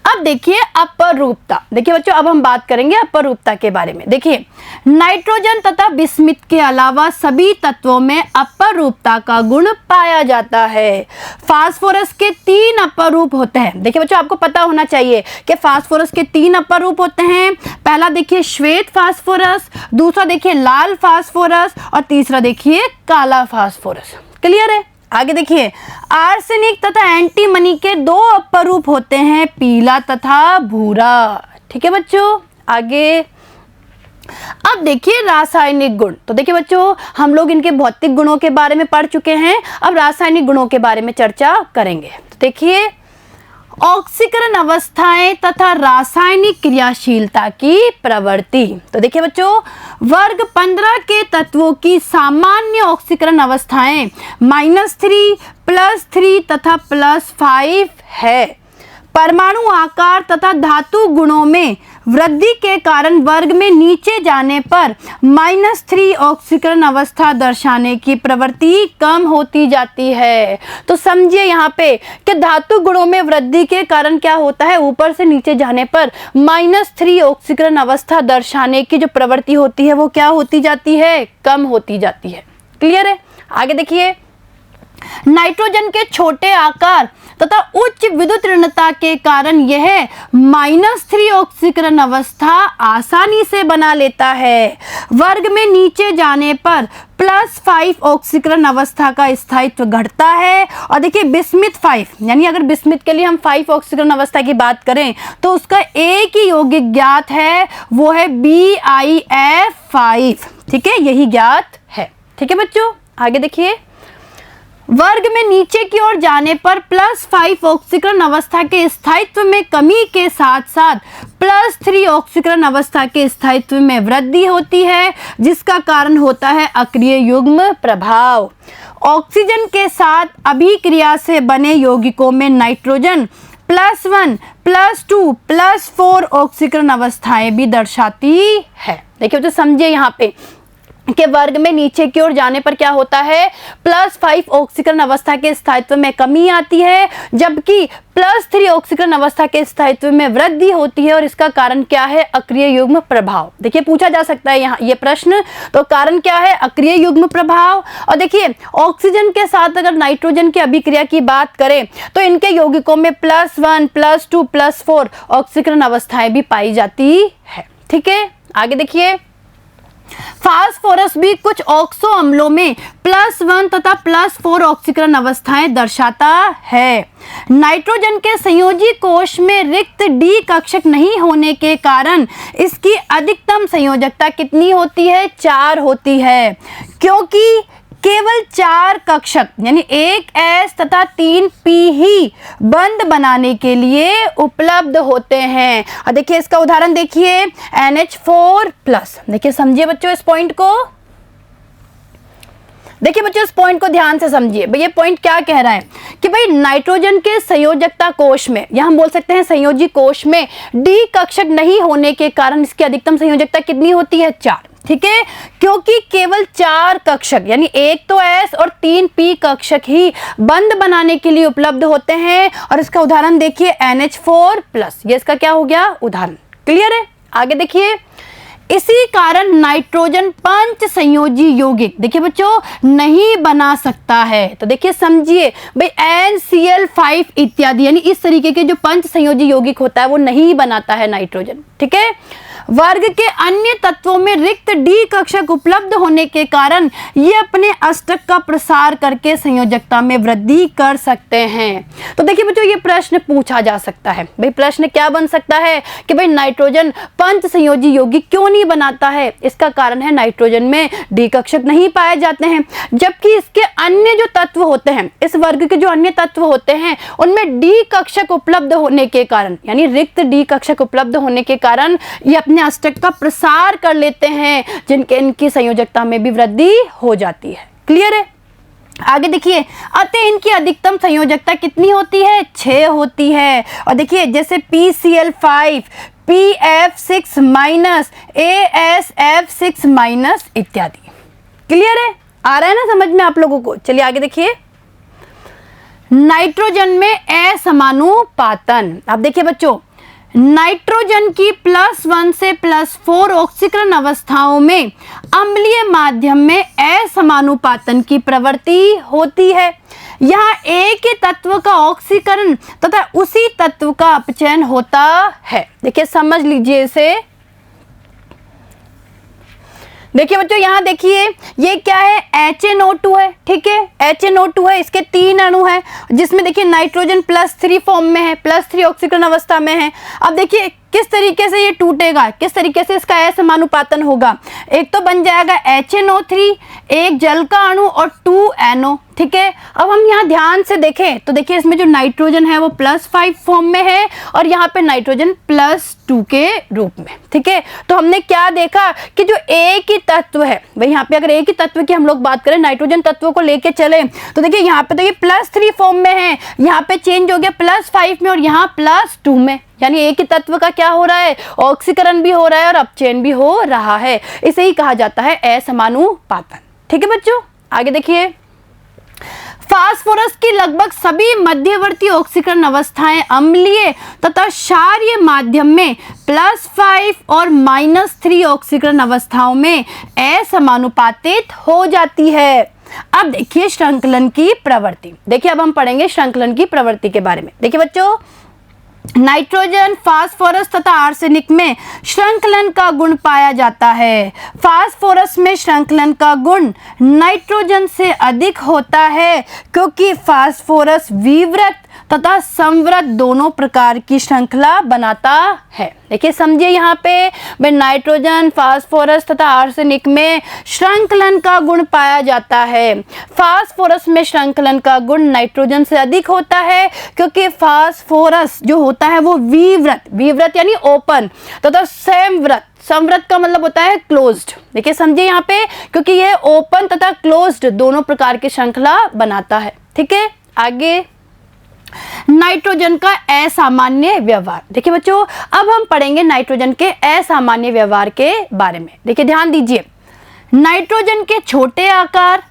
[SPEAKER 1] अब देखिए अपरूपता। देखिए बच्चों अब हम बात करेंगे अपरूपता के बारे में। देखिए नाइट्रोजन तथा बिस्मिथ के अलावा सभी तत्वों में अपरूपता का गुण पाया जाता है। फास्फोरस के 3 अपरूप होते हैं। देखिए बच्चों आपको पता होना चाहिए कि फास्फोरस के 3 अपरूप होते हैं। पहला देखिए श्वेत फास्फोरस, दूसरा देखिए लाल फास्फोरस और तीसरा देखिए काला फास्फोरस। क्लियर है। आगे देखिए आर्सेनिक तथा एंटीमनी के 2 अपरूप होते हैं, पीला तथा भूरा। ठीक है बच्चों। आगे अब देखिए रासायनिक गुण। तो देखिए बच्चों हम लोग इनके भौतिक गुणों के बारे में पढ़ चुके हैं, अब रासायनिक गुणों के बारे में चर्चा करेंगे। तो देखिए ऑक्सीकरण अवस्थाएं तथा रासायनिक क्रियाशीलता की प्रवृत्ति। तो देखिए बच्चों वर्ग 15 के तत्वों की सामान्य ऑक्सीकरण अवस्थाएं -3, +3 तथा +5 है। परमाणु आकार तथा धातु गुणों में वृद्धि के कारण वर्ग में नीचे जाने पर -3 ऑक्सीकरण अवस्था दर्शाने की प्रवृत्ति कम होती जाती है। तो समझिए यहाँ पे कि धातु गुणों में वृद्धि के कारण क्या होता है, ऊपर से नीचे जाने पर -3 ऑक्सीकरण अवस्था दर्शाने की जो प्रवृत्ति होती है वो क्या होती जाती है, कम होती जाती है। क्लियर है। आगे देखिए नाइट्रोजन के छोटे आकार तथा उच्च विद्युत ऋणता के कारण यह -3 ऑक्सीकरण अवस्था आसानी से बना लेता है। वर्ग में नीचे जाने पर +5 ऑक्सीकरण अवस्था का स्थायित्व घटता है। और देखिए बिस्मिथ 5, यानी अगर बिस्मिथ के लिए हम 5 ऑक्सीकरण अवस्था की बात करें तो उसका एक ही यौगिक ज्ञात है, वो है BiF5। ठीक है, यही ज्ञात है। ठीक है बच्चों। आगे देखिए वर्ग में नीचे की ओर जाने पर +5 ऑक्सीकरण अवस्था के स्थायित्व में कमी के साथ साथ +3 ऑक्सीकरण अवस्था के स्थायित्व में वृद्धि होती है, जिसका कारण होता है अक्रिय युग्म प्रभाव। ऑक्सीजन के साथ अभिक्रिया से बने यौगिकों में नाइट्रोजन +1, +2, +4 ऑक्सीकरण अवस्थाएं भी दर्शाती है। देखिए तो समझिए यहाँ पे के वर्ग में नीचे की ओर जाने पर क्या होता है, +5 ऑक्सीकरण अवस्था के स्थायित्व में कमी आती है, जबकि +3 ऑक्सीकरण अवस्था के स्थायित्व में वृद्धि होती है। और इसका कारण क्या है, अक्रिय युग्म प्रभाव। देखिए पूछा जा सकता है यहाँ ये प्रश्न, तो कारण क्या है, अक्रिय युग्म प्रभाव। और देखिए ऑक्सीजन के साथ अगर नाइट्रोजन की अभिक्रिया की बात करें तो इनके यौगिकों में +1, +2, +4 ऑक्सीकरण अवस्थाएं भी पाई जाती है। ठीक है। आगे देखिए फास्फोरस भी कुछ ऑक्सो अम्लों में +1 तथा +4 ऑक्सीकरण अवस्थाएं दर्शाता है। नाइट्रोजन के संयोजी कोश में रिक्त D कक्षक नहीं होने के कारण इसकी अधिकतम संयोजकता कितनी होती है, 4 होती है, क्योंकि केवल 4 कक्षक यानी 1s तथा 3p ही बंध बनाने के लिए उपलब्ध होते हैं। और देखिए इसका उदाहरण देखिए NH4+। देखिए समझिए बच्चों इस पॉइंट को, देखिए बच्चों इस पॉइंट को ध्यान से समझिए। भाई ये पॉइंट क्या कह रहा है कि भाई नाइट्रोजन के संयोजकता कोश में, या हम बोल सकते हैं संयोजी कोश में D कक्षक नहीं होने के कारण इसकी अधिकतम संयोजकता कितनी होती है, 4। ठीक है, क्योंकि केवल 4 कक्षक यानी 1 तो S और 3 P कक्षक ही बंध बनाने के लिए उपलब्ध होते हैं। और इसका उदाहरण देखिए NH4+। ये इसका क्या हो गया, उदाहरण। क्लियर है। आगे देखिए इसी कारण नाइट्रोजन 5 संयोजी यौगिक देखिए बच्चों नहीं बना सकता है। तो देखिए समझिए भाई NCl5 इत्यादि यानी इस तरीके के जो 5 संयोजी यौगिक होता है वो नहीं बनाता है नाइट्रोजन। ठीक है, वर्ग के अन्य तत्वों में रिक्त डी कक्षक उपलब्ध होने के कारण ये अपने अष्टक का प्रसार करके संयोजकता में वृद्धि कर सकते हैं। तो देखिए बच्चों, ये प्रश्न पूछा जा सकता है। भाई प्रश्न क्या बन सकता है कि भाई नाइट्रोजन पंच संयोजी यौगिक क्यों नहीं बनाता है? इसका कारण है नाइट्रोजन में डी कक्षक नहीं पाए जाते हैं, जबकि इसके अन्य जो तत्व होते हैं, इस वर्ग के जो अन्य तत्व होते हैं, उनमें डी कक्षक उपलब्ध होने के कारण, यानी रिक्त डी कक्षक उपलब्ध होने के कारण ये अपने अष्टक का प्रसार कर लेते हैं, जिनके इनकी संयोजकता में भी वृद्धि हो जाती है। क्लियर है? आगे देखिए, अतः इनकी अधिकतम संयोजकता कितनी होती है? 6 होती है। और देखिए जैसे PCl5, PF6 minus, ASF6 minus इत्यादि। क्लियर है? आ रहा है ना समझ में आप लोगों को? चलिए आगे देखिए, नाइट्रोजन में असमानुपातन। अब देखिए बच्चों, नाइट्रोजन की +1 से +4 ऑक्सीकरण अवस्थाओं में अम्लीय माध्यम में असमानुपातन की प्रवृत्ति होती है। यहाँ एक ही तत्व का ऑक्सीकरण तथा उसी तत्व का अपचयन होता है। देखिए समझ लीजिए इसे। देखिए बच्चों, यहाँ देखिए ये क्या है? HNO2 है। ठीक है, HNO2 है, इसके 3 अणु हैं, जिसमें देखिए नाइट्रोजन +3 फॉर्म में है, +3 ऑक्सीकरण अवस्था में है। अब देखिए किस तरीके से ये टूटेगा, किस तरीके से इसका असमानुपातन होगा। एक तो बन जाएगा HNO3, एक जल का अणु और 2 NO। ठीक है, अब हम यहाँ ध्यान से देखें तो देखिए इसमें जो नाइट्रोजन है वो +5 फॉर्म में है और यहाँ पे नाइट्रोजन +2 के रूप में। ठीक है, तो हमने क्या देखा कि जो एक ही तत्व है, भाई यहाँ पे अगर एक ही तत्व की हम लोग बात करें, नाइट्रोजन तत्व को लेके चले, तो देखिए यहाँ पे देखिए +3 फॉर्म में है, यहाँ पे चेंज हो गया +5 में और यहाँ +2 में, यानी एक ही तत्व का क्या हो रहा है? ऑक्सीकरण भी हो रहा है और अपचयन भी हो रहा है। इसे ही कहा जाता है असमानुपातन। ठीक है बच्चों, आगे देखिए, फास्फोरस की लगभग सभी मध्यवर्ती ऑक्सीकरण अवस्थाएं अम्लीय तथा क्षारीय माध्यम में +5 और -3 ऑक्सीकरण अवस्थाओं में असमानुपातित हो जाती है। अब देखिए श्रृंखलन की प्रवृत्ति। देखिए अब हम पढ़ेंगे श्रृंखलन की प्रवृत्ति के बारे में। देखिए बच्चों, नाइट्रोजन, फास्फोरस तथा आर्सेनिक में श्रृंखलन का गुण पाया जाता है। फास्फोरस में श्रृंखलन का गुण नाइट्रोजन से अधिक होता है, क्योंकि फास्फोरस विवृत तथा संवृत दोनों प्रकार की श्रृंखला बनाता है। देखिए समझिए, यहाँ पे नाइट्रोजन, फास्फोरस तथा आर्सेनिक में श्रृंखलन का गुण पाया जाता है। फास्फोरस में श्रृंखलन का गुण नाइट्रोजन से अधिक होता है, क्योंकि फास्फोरस जो होता है वो विवृत यानी ओपन तथा संवृत का मतलब होता है क्लोज्ड। देखिए समझिए यहाँ पे, क्योंकि ये ओपन तथा क्लोज्ड दोनों प्रकार की श्रृंखला बनाता है। ठीक है, आगे नाइट्रोजन का असामान्य व्यवहार। देखिए बच्चों, अब हम पढ़ेंगे नाइट्रोजन के असामान्य व्यवहार के बारे में। देखिए ध्यान दीजिए, नाइट्रोजन के छोटे आकार,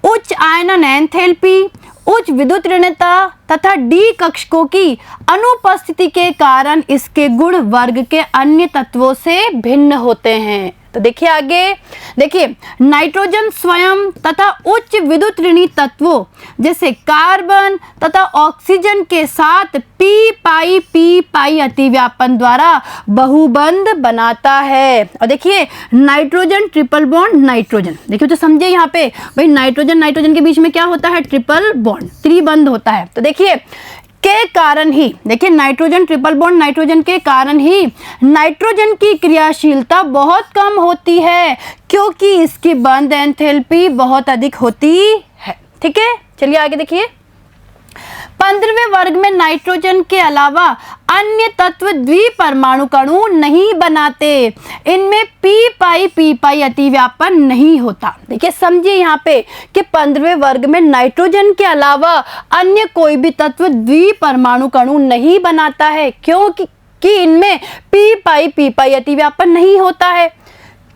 [SPEAKER 1] उच्च आयनन एंथैल्पी, उच्च विद्युत ऋणता तथा डी कक्षकों की अनुपस्थिति के कारण इसके गुण वर्ग के अन्य तत्वों से भिन्न होते हैं। तो देखिए आगे, देखिए नाइट्रोजन स्वयं तथा उच्च विद्युत ऋणी तत्वों जैसे कार्बन तथा ऑक्सीजन के साथ p अतिव्यापन द्वारा बहुबंध बनाता है। और देखिए नाइट्रोजन ट्रिपल बॉन्ड नाइट्रोजन, देखिए तो समझिए यहाँ पे भाई नाइट्रोजन के बीच में क्या होता है? ट्रिपल बॉन्ड, त्रिबंध होता है। तो देखिए के कारण ही, देखिए नाइट्रोजन ट्रिपल बॉन्ड नाइट्रोजन के कारण ही नाइट्रोजन की क्रियाशीलता बहुत कम होती है, क्योंकि इसकी बंध एंथैल्पी बहुत अधिक होती है। ठीक है, चलिए आगे देखिए, 15वें वर्ग में नाइट्रोजन के अलावा अन्य तत्व द्विपरमाणु अणु नहीं बनाते। इनमें p अतिव्यापन नहीं होता। देखिए समझिए यहाँ पे कि 15वें वर्ग में नाइट्रोजन के अलावा अन्य कोई भी तत्व द्विपरमाणु अणु नहीं बनाता है, क्योंकि इनमें p अतिव्यापन नहीं होता है,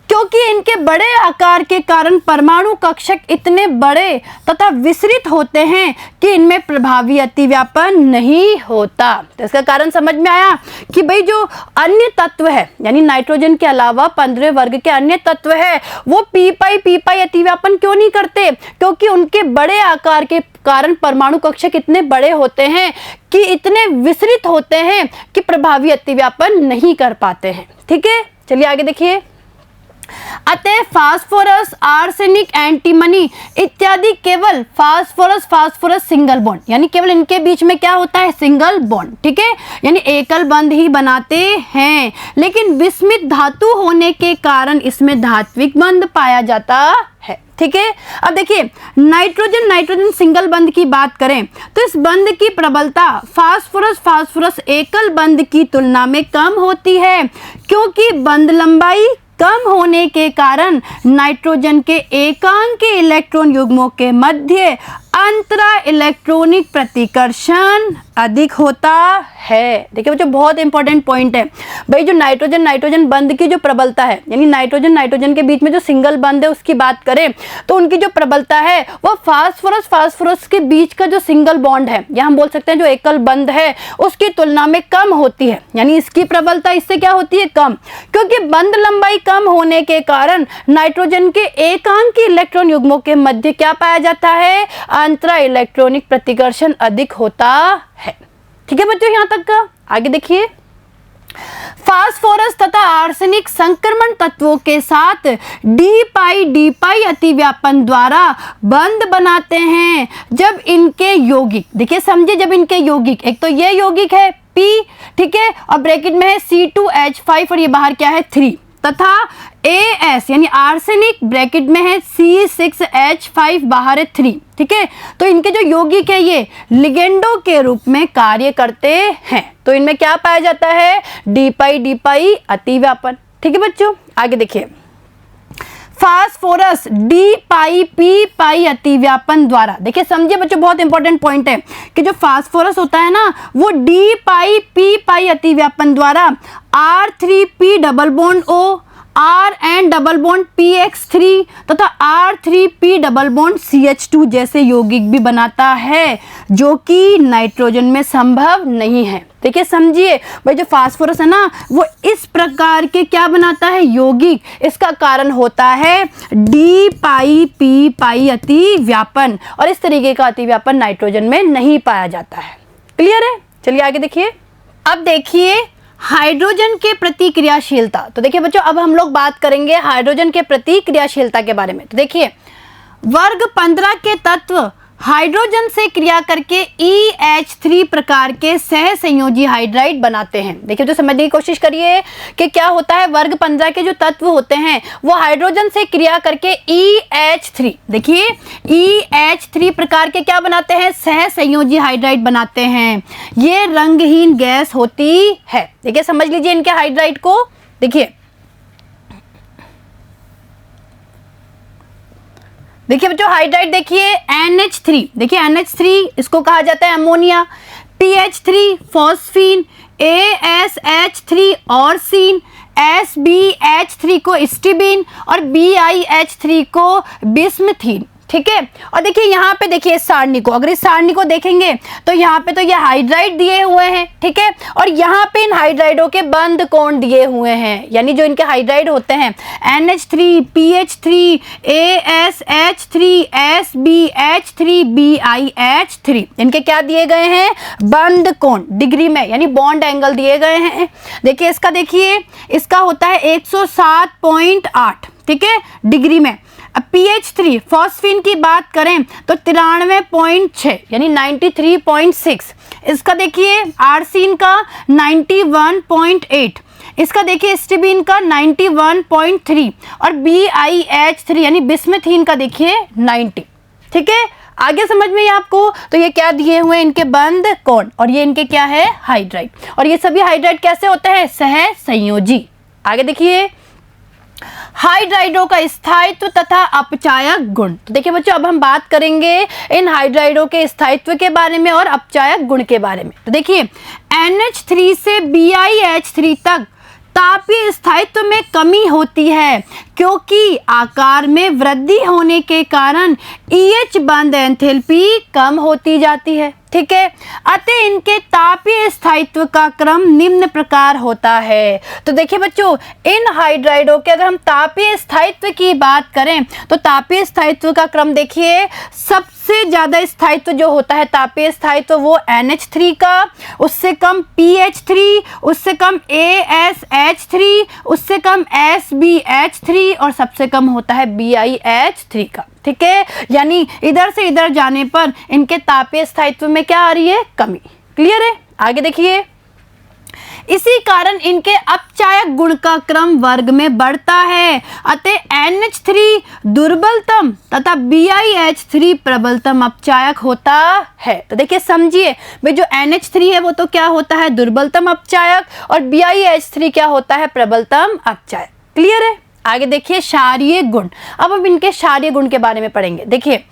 [SPEAKER 1] क्योंकि इनके बड़े आकार के कारण परमाणु कक्षक इतने बड़े तथा विसरित होते हैं कि इनमें प्रभावी अतिव्यापन नहीं होता। तो इसका कारण समझ में आया कि भाई जो अन्य तत्व है, यानी नाइट्रोजन के अलावा 15वें वर्ग के अन्य तत्व है, वो p अतिव्यापन क्यों नहीं करते? क्योंकि उनके बड़े आकार के कारण परमाणु कक्षक इतने बड़े होते हैं कि इतने विसरित होते हैं कि प्रभावी अतिव्यापन नहीं कर पाते हैं। ठीक है, चलिए आगे देखिए। अतः फास्फोरस, आर्सेनिक, एंटीमनी इत्यादि केवल फास्फोरस सिंगल बॉन्ड, यानी केवल इनके बीच में क्या होता है, सिंगल बॉन्ड, ठीक है, यानी एकल बंध ही बनाते हैं। लेकिन विस्मित धातु होने के कारण इसमें धात्विक बंध पाया जाता है, ठीक है। अब देखिए नाइट्रोजन सिंगल बंध की बात करें तो इस बंध की प्रबलता फास्फोरस एकल बंध की तुलना में कम होती है, क्योंकि बंध लंबाई कम होने के कारण नाइट्रोजन के एकांकी इलेक्ट्रॉन युग्मों के मध्य अंतरा इलेक्ट्रॉनिक प्रतिकर्षण अधिक होता है। देखिए बच्चों बहुत इंपॉर्टेंट पॉइंट है भाई, जो नाइट्रोजन बंध की जो प्रबलता है, यानी नाइट्रोजन के बीच में जो सिंगल बंध है उसकी बात करें तो उनकी जो प्रबलता है वो फास्फोरस के बीच का जो सिंगल बॉन्ड है, या हम बोल सकते हैं जो एकल बंध है, उसकी तुलना में कम होती है। यानी इसकी प्रबलता इससे क्या होती है, कम, क्योंकि बंध लंबाई कम होने के कारण नाइट्रोजन के एकांकी इलेक्ट्रॉन युग्मों के मध्य क्या पाया जाता है, अंतरा इलेक्ट्रॉनिक प्रतिकर्षण अधिक होता है। ठीक है बच्चों, यहां तक का। आगे देखिए, फास्फोरस तथा आर्सेनिक संक्रमण तत्वों के साथ डी पाई अतिव्यापन द्वारा बंध बनाते हैं जब इनके यौगिक, देखिए समझिए, जब इनके यौगिक, एक तो ये यौगिक है P, ठीक है, और ब्रैकेट में है C2H5 और ये बाहर क्या है 3, तथा AS यानी आर्सेनिक ब्रैकेट में है C6H5 बाहर है 3, ठीक है। तो इनके जो यौगिक है ये लिगेंडो के रूप में कार्य करते हैं, तो इनमें क्या पाया जाता है, डी पाई अतिव्यापन। ठीक है बच्चों, आगे देखिए, फास्फोरस डी पाई पी पाई अतिव्यापन द्वारा, देखिए समझिए बच्चों बहुत इंपॉर्टेंट पॉइंट है कि जो फास्फोरस होता है ना वो डी पाई पी पाई अतिव्यापन द्वारा R3P double bond O, RN double bond PX3 तथा R3P डबल बॉन्ड CH2 जैसे यौगिक भी बनाता है, जो कि नाइट्रोजन में संभव नहीं है। देखिए समझिए भाई, जो फास्फोरस है ना वो इस प्रकार के क्या बनाता है, यौगिक, इसका कारण होता है डी पाई पी पाई अतिव्यापन, और इस तरीके का अतिव्यापन नाइट्रोजन में नहीं पाया जाता है। क्लियर है? चलिए आगे देखिए। अब देखिए हाइड्रोजन के प्रति क्रियाशीलता, तो देखिए बच्चों अब हम लोग बात करेंगे हाइड्रोजन के प्रति क्रियाशीलता के बारे में। तो देखिए वर्ग 15 के तत्व हाइड्रोजन से क्रिया करके EH3 प्रकार के सह संयोजी हाइड्राइड बनाते हैं। देखिए तो समझने की कोशिश करिए कि क्या होता है, वर्ग 15 के जो तत्व होते हैं वो हाइड्रोजन से क्रिया करके EH3, देखिए EH3 प्रकार के क्या बनाते हैं, सह संयोजी हाइड्राइड बनाते हैं। ये रंगहीन गैस होती है। देखिए समझ लीजिए इनके हाइड्राइड को, देखिए बच्चों हाइड्राइड देखिए NH3, देखिए NH3 इसको कहा जाता है ammonia, PH3 phosphine, ASH3 ऑर्सिन, SBH3 को स्टिबिन और BiH3 को बिस्मथीन। ठीक है, और देखिए यहाँ पे देखिए इस सारणी को, अगर इस सारणी को देखेंगे तो यहाँ पे तो ये हाइड्राइड दिए हुए हैं, ठीक है, और यहाँ पे इन हाइड्राइडों के बंध कोण दिए हुए हैं, यानी जो इनके हाइड्राइड होते हैं NH3, PH3, ASH3, SBH3, BiH3, इनके क्या दिए गए हैं, बंध कोण डिग्री में, यानी बॉन्ड एंगल दिए गए हैं। देखिए इसका, देखिए इसका होता है 107.8, ठीक है, डिग्री में। अब PH3 फॉस्फीन की बात करें तो 93.6 यानी 93.6, इसका देखिए आर्सिन का 91.8, इसका देखिए स्टिबिन का 91.3 और BiH3 यानी बिस्मथीन का देखिए 90। ठीक है, आगे समझ में आपको, तो ये क्या दिए हुए हैं, इनके बंध कोण, और ये इनके क्या है, हाइड्राइड, और ये सभी हाइड्राइड कैसे होते हैं, सह संयोजी। आगे देखिए हाइड्राइडों का स्थायित्व तथा अपचायक गुण। तो देखिए बच्चों अब हम बात करेंगे इन हाइड्राइडों के स्थायित्व के बारे में और अपचायक गुण के बारे में। तो देखिए NH3 से BiH3 तक तापीय स्थायित्व में कमी होती है, क्योंकि आकार में वृद्धि होने के कारण EH बंध एंथैल्पी कम होती जाती है। ठीक है। अतः इनके तापीय स्थायित्व का क्रम निम्न प्रकार होता है। तो देखिए बच्चों, इन हाइड्राइडों के अगर हम तापीय स्थायित्व की बात करें तो तापीय स्थायित्व का क्रम देखिए, सबसे ज्यादा स्थायित्व जो होता है तापीय स्थायित्व वो NH3 का, उससे कम PH3, उससे कम ASH3, उससे कम SBH3 और सबसे कम होता है BiH3 का। ठीक है, यानी इधर से इधर जाने पर इनके तापीय स्थायित्व में क्या आ रही है? कमी। क्लियर है? आगे देखिए, इसी कारण इनके अपचायक गुण का क्रम वर्ग में बढ़ता है। अतः NH3 दुर्बलतम तथा BiH3 प्रबलतम अपचायक होता है। तो देखिए समझिए भाई, जो NH3 है वो तो क्या होता है? दुर्बलतम अपचायक, और BiH3 क्या होता है? प्रबलतम अपचायक। क्लियर है? आगे देखिए क्षारीय गुण। अब हम इनके क्षारीय गुण के बारे में पढ़ेंगे। देखिए,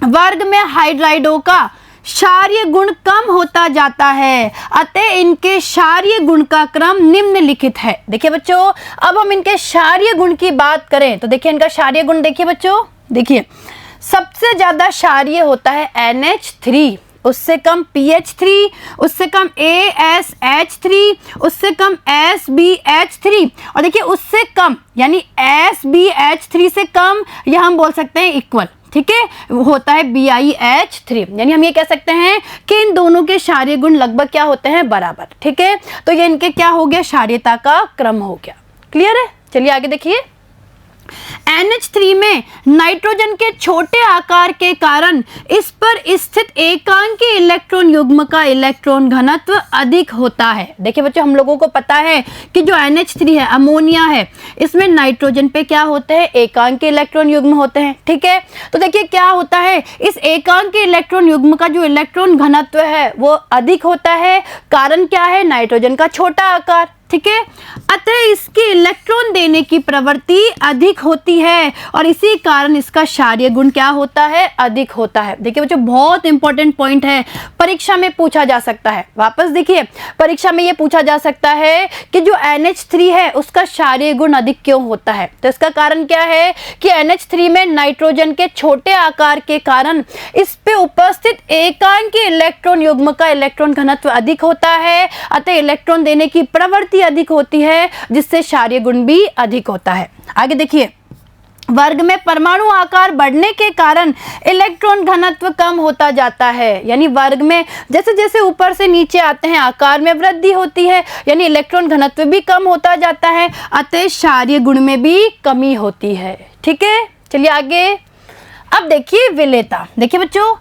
[SPEAKER 1] वर्ग में हाइड्राइडों का क्षारीय गुण कम होता जाता है, अतः इनके क्षारीय गुण का क्रम निम्नलिखित है। देखिए बच्चों, अब हम इनके क्षारीय गुण की बात करें तो देखिए इनका क्षारीय गुण देखिए बच्चों, देखिए सबसे ज्यादा क्षारीय होता है NH3, उससे कम PH3, उससे कम ASH3, उससे कम SBH3, और देखिए उससे कम यानी SBH3 से कम, या हम बोल सकते हैं इक्वल, ठीक है, होता है BiH3। यानी हम ये कह सकते हैं कि इन दोनों के क्षारीय गुण लगभग क्या होते हैं? बराबर। ठीक है, तो ये इनके क्या हो गया? क्षारीयता का क्रम हो गया। क्लियर है? चलिए आगे देखिए, NH3 में नाइट्रोजन के छोटे आकार के कारण इस पर स्थित एकांकी इलेक्ट्रॉन युग्म का इलेक्ट्रॉन घनत्व अधिक होता है। देखिए बच्चों, हम लोगों को पता है कि जो NH3 है, अमोनिया है, इसमें नाइट्रोजन पे क्या होते हैं? एकांकी इलेक्ट्रॉन युग्म होते हैं। ठीक है, तो देखिए क्या होता है, इस एकांकी इलेक्ट्रॉन युग्म का जो इलेक्ट्रॉन घनत्व है वो अधिक होता है। कारण क्या है? नाइट्रोजन का छोटा आकार। ठीक है, अतः इसकी इलेक्ट्रॉन देने की प्रवृत्ति अधिक होती है और इसी कारण इसका क्षारीय गुण क्या होता है? अधिक होता है। देखिए बच्चों, बहुत इंपॉर्टेंट पॉइंट है, परीक्षा में पूछा जा सकता है। वापस देखिए, परीक्षा में ये पूछा जा सकता है कि जो NH3 है उसका क्षारीय गुण अधिक क्यों होता है? तो इसका कारण क्या है कि NH3 में नाइट्रोजन के छोटे आकार के कारण इस पे उपस्थित एकांकी इलेक्ट्रॉन युग्म का इलेक्ट्रॉन घनत्व अधिक होता है, अतः इलेक्ट्रॉन देने की प्रवृत्ति अधिक होती है, जिससे क्षारीय गुण भी अधिक होता है। आगे देखिए, वर्ग में परमाणु आकार बढ़ने के कारण इलेक्ट्रॉन घनत्व कम होता जाता है। यानी वर्ग में जैसे जैसे ऊपर से नीचे आते हैं आकार में वृद्धि होती है, यानी इलेक्ट्रॉन घनत्व भी कम होता जाता है, अतः क्षारीय गुण में भी कमी होती है। ठीक है, चलिए आगे। अब देखिए विलेयता। देखिए बच्चों,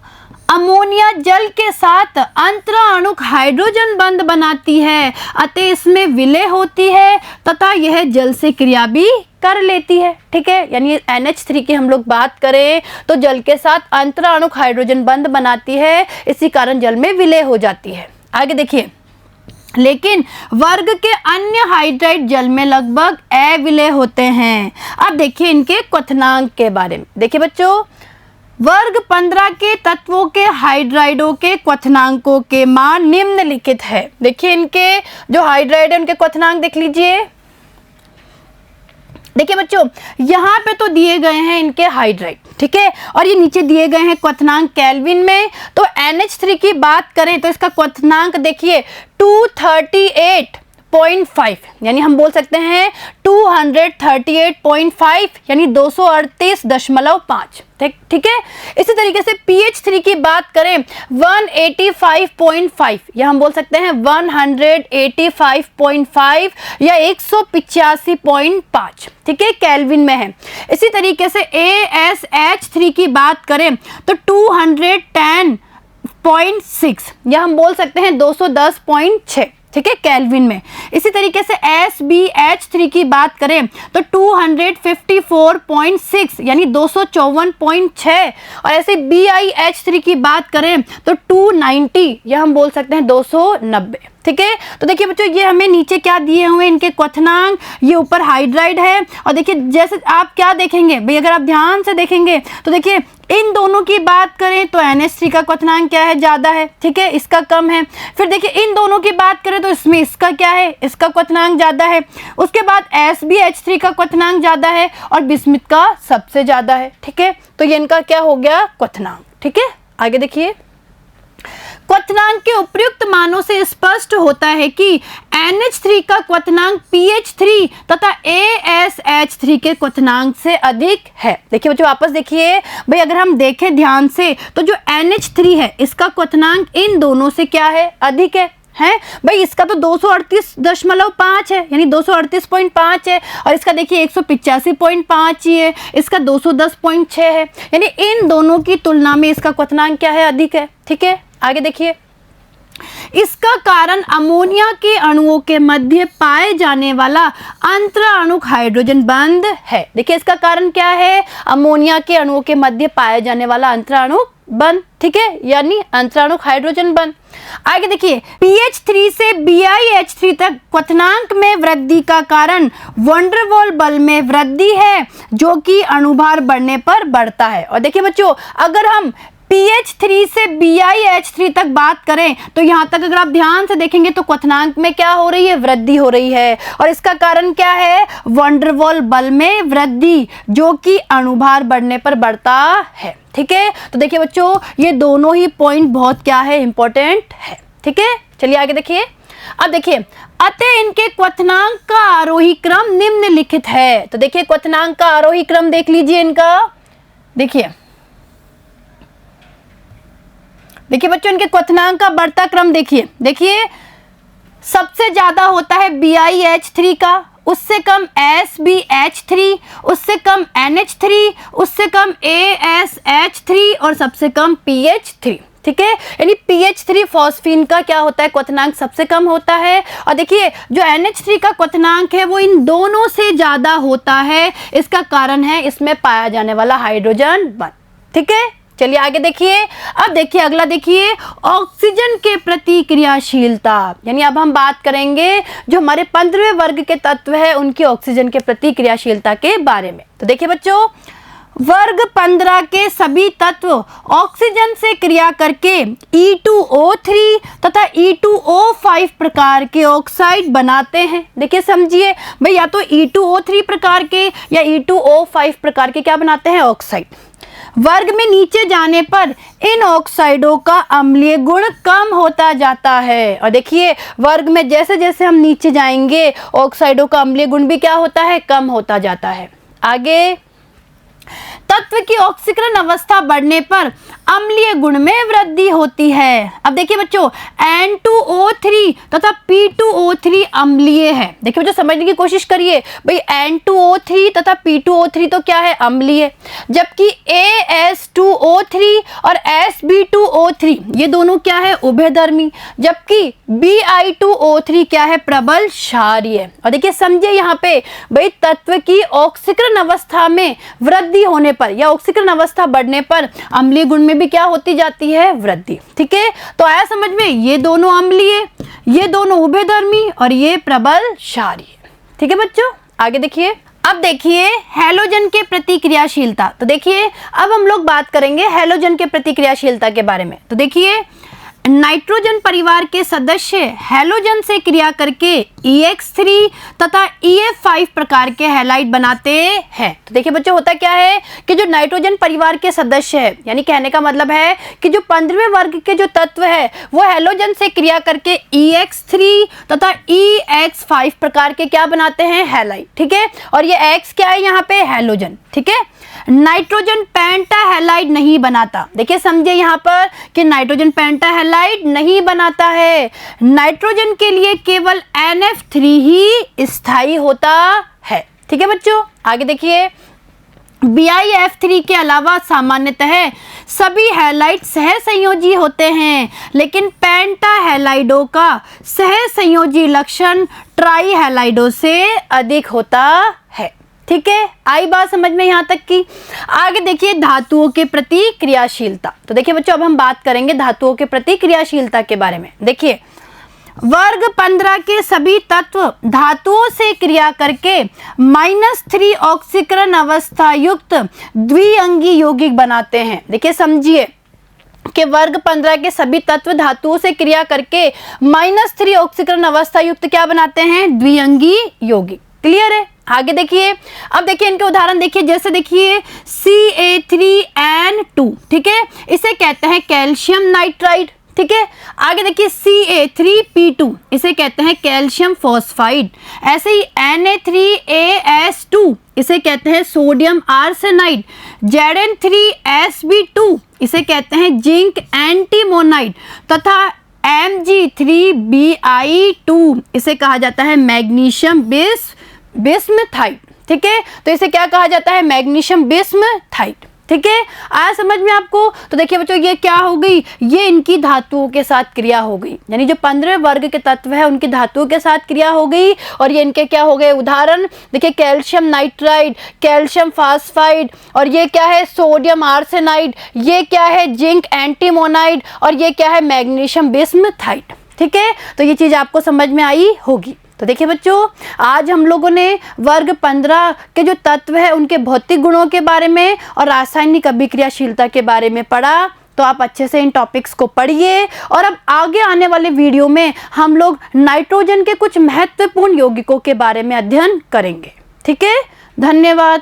[SPEAKER 1] अमोनिया जल के साथ अंतराणुक हाइड्रोजन बंध बनाती है, अतः इसमें विलय होती है तथा यह जल से क्रिया भी कर लेती है। ठीक है, यानी NH3 की हम लोग बात करें तो जल के साथ अंतराणुक हाइड्रोजन बंध बनाती है, इसी कारण जल में विलय हो जाती है। आगे देखिए, लेकिन वर्ग के अन्य हाइड्राइड जल में लगभग अविलय होते हैं। अब देखिए इनके क्वथनांक के बारे में। देखिए बच्चों, वर्ग 15 के तत्वों के हाइड्राइडों के क्वथनांकों के मान निम्नलिखित है। देखिए इनके जो हाइड्राइड है उनके क्वथनांक देख लीजिए। देखिए बच्चों, यहाँ पे तो दिए गए हैं इनके हाइड्राइड, ठीक है, और ये नीचे दिए गए हैं क्वथनांक केल्विन में। तो NH3 की बात करें तो इसका क्वथनांक देखिए 238.5, यानी हम बोल सकते हैं 238.5, यानी 238.5। ठीक है, इसी तरीके से PH3 की बात करें 185.5, या हम बोल सकते हैं 185.5 या 185.5। ठीक है, केल्विन में है। इसी तरीके से ASH3 की बात करें तो 210.6, या हम बोल सकते हैं 210.6। ठीक है, केल्विन में। इसी तरीके से SBH3 की बात करें तो 254.6, यानी 254.6, और ऐसे BiH3 की बात करें तो 290, या हम बोल सकते हैं 290। ठीक है, तो देखिए बच्चों, ये हमें नीचे क्या दिए हुए इनके क्वथनांक, ये ऊपर हाइड्राइड है, और देखिए जैसे आप क्या देखेंगे भाई, अगर आप ध्यान से देखेंगे तो देखिए इन दोनों की बात करें तो NH3 का क्वथनांक क्या है? ज्यादा है। ठीक है, इसका कम है। फिर देखिए इन दोनों की बात करें तो इसमें इसका क्या है? इसका क्वथनांक ज्यादा है। उसके बाद SBH3 का क्वथनांक ज्यादा है और बिस्मिथ का सबसे ज्यादा है। ठीक है, तो ये इनका क्या हो गया? क्वथनांक। ठीक है, आगे देखिए। क्वथनांक के उपयुक्त मानों से स्पष्ट होता है कि NH3 का क्वथनांक PH3 तथा ASH3 के क्वथनांक से अधिक है। देखिए बच्चों वापस देखिए भाई, अगर हम देखें ध्यान से तो जो NH3 है इसका क्वथनांक इन दोनों से क्या है, अधिक है भाई। इसका तो 238.5 है, यानी 238.5 है, और इसका देखिए 185.5 ही है, इसका 210.6 है, यानी इन दोनों की तुलना में इसका क्वथनांक क्या है, अधिक है। ठीक है, आगे देखिए। इसका कारण अमोनिया के अणुओं के मध्य पाए जाने वाला अंतराणुक हाइड्रोजन बंध है। देखिए इसका कारण क्या है, अमोनिया के अणुओं के मध्य पाए जाने वाला अंतराणुक बंध, ठीक है, यानी अंतराणुक हाइड्रोजन बंध। आगे देखिए, PH3 से BiH3 तक क्वथनांक में वृद्धि का कारण वंडरवॉल बल में वृद्धि है, जो कि अणुभार बढ़ने पर बढ़ता है। और देखिए बच्चों, अगर हम PH3 से BiH3 तक बात करें तो यहाँ तक अगर आप ध्यान से देखेंगे तो क्वथनांक में क्या हो रही है, वृद्धि हो रही है, और इसका कारण क्या है, वंडरवॉल बल में वृद्धि, जो कि अणुभार बढ़ने पर बढ़ता है। ठीक है, तो देखिए बच्चों ये दोनों ही पॉइंट बहुत क्या है, इंपॉर्टेंट है। ठीक है, चलिए आगे देखिए। अब देखिए, अतः इनके क्वथनांक का आरोही क्रम निम्नलिखित है। तो देखिए क्वथनांक का आरोही क्रम देख लीजिए इनका। देखिए बच्चों, इनके क्वथनांक का बढ़ता क्रम देखिए सबसे ज्यादा होता है BiH3 का, उससे कम SbH3, उससे कम NH3, उससे कम ASH3 और सबसे कम PH3। ठीक है, यानी PH3 फॉस्फीन का क्या होता है, क्वथनांक सबसे कम होता है। और देखिए जो NH3 का क्वथनांक है वो इन दोनों से ज्यादा होता है। इसका कारण है इसमें पाया जाने वाला हाइड्रोजन बंध। ठीक है, चलिए आगे देखिए। अब देखिए अगला, देखिए ऑक्सीजन के प्रति क्रियाशीलता, यानी अब हम बात करेंगे जो हमारे 15वें वर्ग के तत्व है उनकी ऑक्सीजन के प्रति क्रियाशीलता के बारे में। तो देखिए बच्चों, वर्ग 15 के सभी तत्व ऑक्सीजन से क्रिया करके E2O3 तथा E2O5 प्रकार के ऑक्साइड बनाते हैं। देखिए समझिए भाई, या तो E2O3 प्रकार के या E2O5 प्रकार के क्या बनाते हैं, ऑक्साइड। वर्ग में नीचे जाने पर इन ऑक्साइडों का अम्लीय गुण कम होता जाता है। और देखिए वर्ग में जैसे जैसे हम नीचे जाएंगे ऑक्साइडों का अम्लीय गुण भी क्या होता है, कम होता जाता है। आगे, तत्व की ऑक्सीकरण अवस्था बढ़ने पर अम्लीय गुण में वृद्धि होती है। अब देखिए बच्चों, N2O3 तथा P2O3 अम्लीय है। देखिए बच्चों समझने की कोशिश करिए भाई, N2O3 तथा P2O3 तो क्या है, अम्लीय, जबकि AS2O3 और SB2O3 ये दोनों क्या है, उभयधर्मी, जबकि Bi2O3 क्या है, प्रबल क्षारीय। और देखिए समझिए यहाँ पे भाई, तत्व की ऑक्सीकरण अवस्था में वृद्धि होने पर या ऑक्सीकरण अवस्था बढ़ने पर अम्लीय गुण में भी क्या होती जाती है, वृद्धि। ठीक है, तो आया समझ में, ये दोनों अम्लीय, ये दोनों उभयधर्मी और ये प्रबल क्षारीय। ठीक है बच्चों, आगे देखिए। अब देखिए हैलोजन के प्रतिक्रियाशीलता। तो देखिए अब हम लोग बात करेंगे हैलोजन के प्रतिक्रियाशीलता के बारे में। तो देखिए नाइट्रोजन परिवार के सदस्य हैलोजन से क्रिया करके EX3 तथा EF5 प्रकार के हैलाइड बनाते हैं। तो देखिए बच्चों, होता क्या है कि जो नाइट्रोजन परिवार के सदस्य है, यानी कहने का मतलब है कि जो 15वें वर्ग के जो तत्व है वो हैलोजन से क्रिया करके EX3 तथा EX5 प्रकार के क्या बनाते हैं, हैलाइड। ठीक है, और ये X क्या है यहाँ पे, हैलोजन। ठीक है, नाइट्रोजन पेंटाहैलाइड नहीं बनाता। देखिए समझिए यहाँ पर कि नाइट्रोजन पेंटाहैलाइड नहीं बनाता है। नाइट्रोजन के लिए केवल NF3 ही स्थायी होता है। ठीक है बच्चों, आगे देखिए। BiF3 के अलावा सामान्यतः सभी हैलाइड सहसंयोजी होते हैं, लेकिन पेंटाहैलाइडों का सहसंयोजी लक्षण ट्राईहैलाइडों से अधिक होता है। ठीक है, आई बात समझ में यहाँ तक की। आगे देखिए धातुओं के प्रति क्रियाशीलता। तो देखिए बच्चों, अब हम बात करेंगे धातुओं के प्रति क्रियाशीलता के बारे में। देखिए वर्ग 15 के सभी तत्व धातुओं से क्रिया करके -3 ऑक्सीकरण अवस्था युक्त द्विअंगी यौगिक बनाते हैं। देखिए समझिए कि वर्ग 15 के सभी तत्व धातुओं से क्रिया करके -3 ऑक्सीकरण अवस्था युक्त क्या बनाते हैं, द्विअंगी यौगिक। क्लियर है, आगे देखिए। अब देखिए इनके उदाहरण देखिए, जैसे देखिए CA3N2। ठीक है, इसे कहते हैं कैल्शियम नाइट्राइड। ठीक है। आगे देखिए Ca3P2 इसे कहते हैं कैल्शियम फॉस्फाइड। ऐसे ही Na3AS2 इसे कहते हैं सोडियम आर्सेनाइड। Zn3Sb2 इसे कहते हैं जिंक एंटीमोनाइड तथा Mg3Bi2 इसे कहा जाता है मैग्नीशियम बिस्मथाइड। ठीक है, तो इसे क्या कहा जाता है? मैग्नीशियम बिस्मथाइड। ठीक है, आया समझ में आपको? तो देखिए बच्चों, ये क्या हो गई? ये इनकी धातुओं के साथ क्रिया हो गई, यानी जो 15 वर्ग के तत्व है उनकी धातुओं के साथ क्रिया हो गई। और ये इनके क्या हो गए उदाहरण? देखिए कैल्शियम नाइट्राइड, कैल्शियम फास्फाइड, और ये क्या है? Sodium arsenide. ये क्या है? Zinc antimonide. और ये क्या है? मैग्नीशियम बिस्मथाइड। ठीक है, तो ये चीज़ आपको समझ में आई होगी। तो देखिए बच्चों, आज हम लोगों ने वर्ग 15 के जो तत्व है उनके भौतिक गुणों के बारे में और रासायनिक अभिक्रियाशीलता के बारे में पढ़ा। तो आप अच्छे से इन टॉपिक्स को पढ़िए। और अब आगे आने वाले वीडियो में हम लोग नाइट्रोजन के कुछ महत्वपूर्ण यौगिकों के बारे में अध्ययन करेंगे। ठीक है, धन्यवाद।